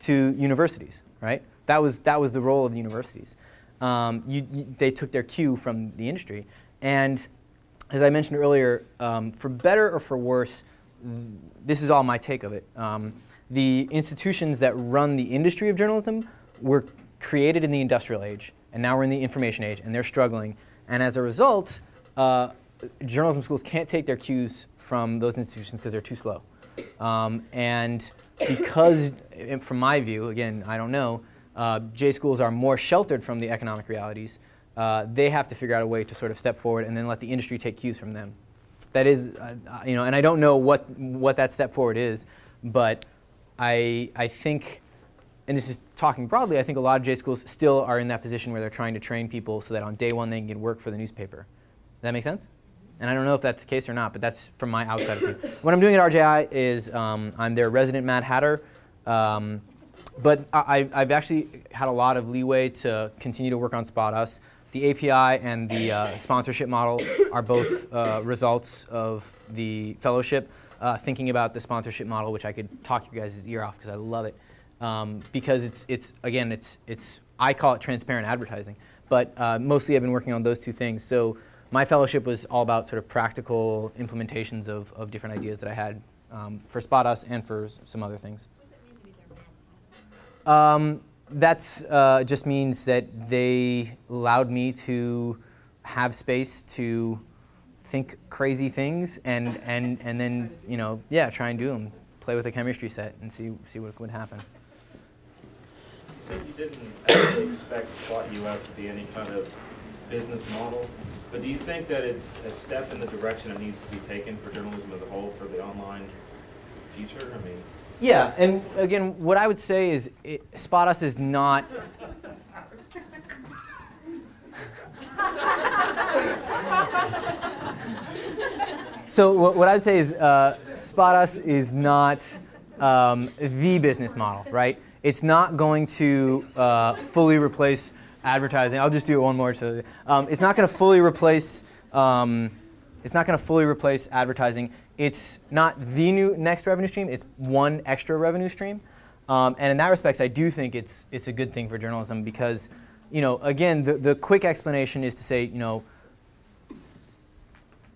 to universities, right? That was the role of the universities. They took their cue from the industry. And as I mentioned earlier, for better or for worse, this is all my take of it. The institutions that run the industry of journalism were created in the industrial age, and now we're in the information age, and they're struggling. And as a result, journalism schools can't take their cues from those institutions because they're too slow. And because, from my view, again, I don't know, J schools are more sheltered from the economic realities. They have to figure out a way to sort of step forward and then let the industry take cues from them. That is, and I don't know what that step forward is, but I think, and this is talking broadly, I think a lot of J schools still are in that position where they're trying to train people so that on day one they can get work for the newspaper. Does that make sense? And I don't know if that's the case or not, but that's from my outside view. What I'm doing at RJI is I'm their resident Mad Hatter. But I've actually had a lot of leeway to continue to work on Spot Us. The API and the sponsorship model are both results of the fellowship. Thinking about the sponsorship model, which I could talk you guys' ear off because I love it. Because it's I call it transparent advertising. But mostly I've been working on those two things. So my fellowship was all about sort of practical implementations of different ideas that I had for Spot Us and for some other things. That's just means that they allowed me to have space to think crazy things and then try and do them, play with a chemistry set and see what would happen. You said you didn't actually expect Spot US to be any kind of business model, but do you think that it's a step in the direction that needs to be taken for journalism as a whole for the online future? I mean. Yeah, and again, what I would say is Spot Us is not. So what I'd say is Spot Us is not the business model, right? It's not going to fully replace advertising. I'll just do it one more. So it's not going to fully replace. It's not going to fully replace advertising. It's not the next revenue stream. It's one extra revenue stream, and in that respect, I do think it's a good thing for journalism because, again, the quick explanation is to say,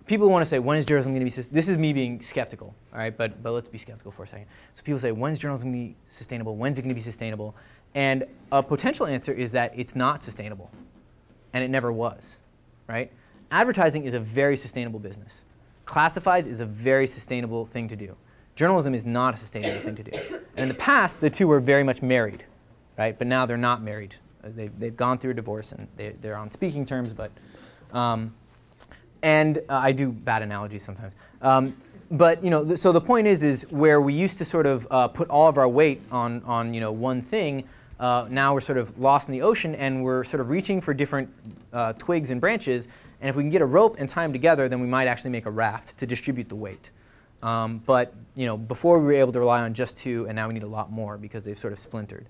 people want to say, when is journalism going to be? This is me being skeptical, all right? But let's be skeptical for a second. So people say, when's journalism going to be sustainable? When's it going to be sustainable? And a potential answer is that it's not sustainable, and it never was, right? Advertising is a very sustainable business. Classifieds is a very sustainable thing to do. Journalism is not a sustainable thing to do. And in the past, the two were very much married, right? But now they're not married. They've gone through a divorce and they're on speaking terms. But I do bad analogies sometimes. But so the point is where we used to sort of put all of our weight on one thing. Now we're sort of lost in the ocean and we're sort of reaching for different twigs and branches. And if we can get a rope and tie them together, then we might actually make a raft to distribute the weight. But before we were able to rely on just two, and now we need a lot more because they've sort of splintered.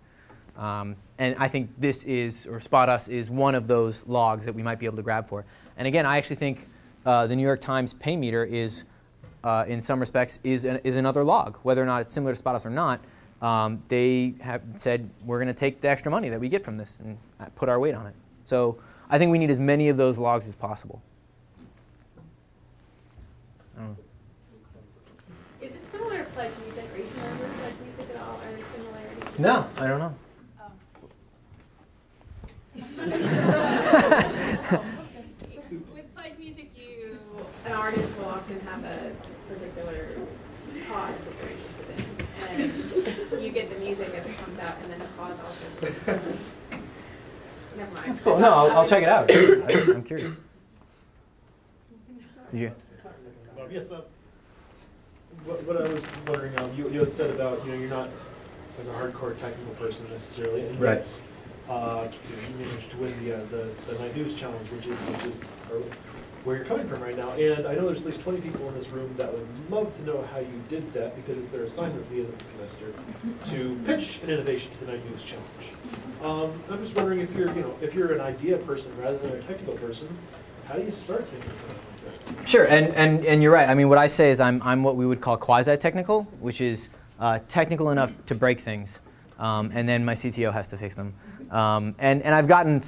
And I think this is, or Spot Us is one of those logs that we might be able to grab for. And again, I actually think the New York Times pay meter is, in some respects, is another log. Whether or not it's similar to Spot Us or not, they have said we're going to take the extra money that we get from this and put our weight on it. So I think we need as many of those logs as possible. Is it similar to Pledge Music, or you can remember Pledge Music at all, or similarities? No, I don't know. With Pledge Music, an artist will often have a particular cause that they're Never mind. That's cool. No, I'll check it out. I'm curious. Did you? Yes, what I was wondering, you had said about, you're not like a hardcore technical person necessarily, and Right. yet, you managed to win the Night News Challenge, which is where you're coming from right now. And I know there's at least 20 people in this room that would love to know how you did that, because it's their assignment at the end of the semester to pitch an innovation to the Night News Challenge. I'm just wondering if you're an idea person rather than a technical person, how do you start thinking something like that? Sure, and you're right. I mean, what I say is I'm what we would call quasi-technical, which is technical enough to break things, and then my CTO has to fix them. And I've gotten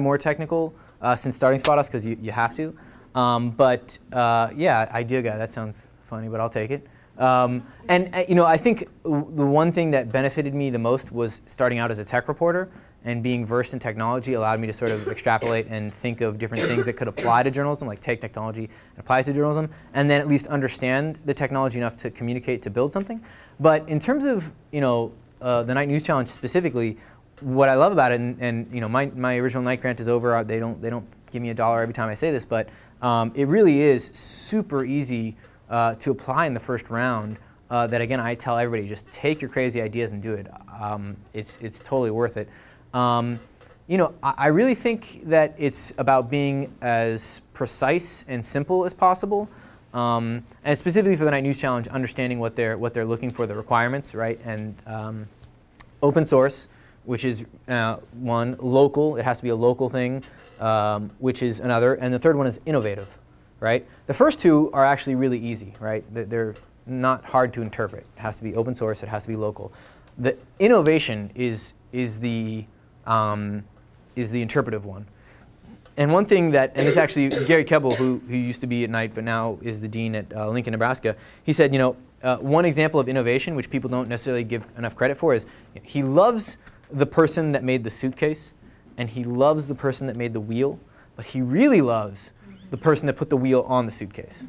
more technical since starting Spot Us, because you have to. Yeah, idea guy, that sounds funny, but I'll take it. I think the one thing that benefited me the most was starting out as a tech reporter, and being versed in technology allowed me to sort of extrapolate and think of different things that could apply to journalism, like take technology and apply it to journalism, and then at least understand the technology enough to communicate, to build something. But in terms of the Night News Challenge specifically, what I love about it, and my original Knight grant is over. They don't give me $1 every time I say this, but it really is super easy to apply in the first round. That again, I tell everybody, just take your crazy ideas and do it. It's totally worth it. I really think that it's about being as precise and simple as possible, and specifically for the Night News Challenge, understanding what they're looking for, the requirements, right? And open source, which is one. Local, it has to be a local thing, which is another. And the third one is innovative, right? The first two are actually really easy, right? They're not hard to interpret. It has to be open source. It has to be local. The innovation is the interpretive one. And one thing that, and this actually, Gary Kebbel, who used to be at Knight but now is the dean at Lincoln, Nebraska, he said, one example of innovation, which people don't necessarily give enough credit for, is he loves the person that made the suitcase, and he loves the person that made the wheel, but he really loves the person that put the wheel on the suitcase.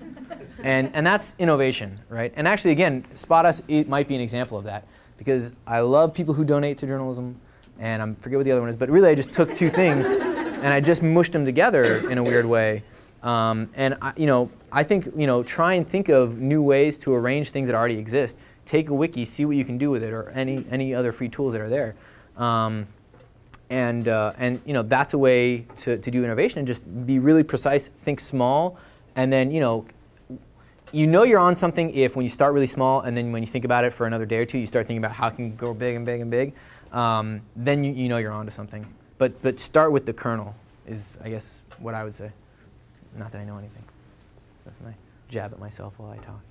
And that's innovation, right? And actually, again, Spot Us, it might be an example of that, because I love people who donate to journalism, and I forget what the other one is, but really I just took two things and I just mushed them together in a weird way. And I think try and think of new ways to arrange things that already exist. Take a wiki, see what you can do with it, or any other free tools that are there. That's a way to do innovation, and just be really precise, think small, and then you're on something if when you start really small, and then when you think about it for another day or two, you start thinking about how it can go big and big and big. Then you know you're onto something. But start with the kernel is, I guess, what I would say. Not that I know anything. That's my jab at myself while I talk.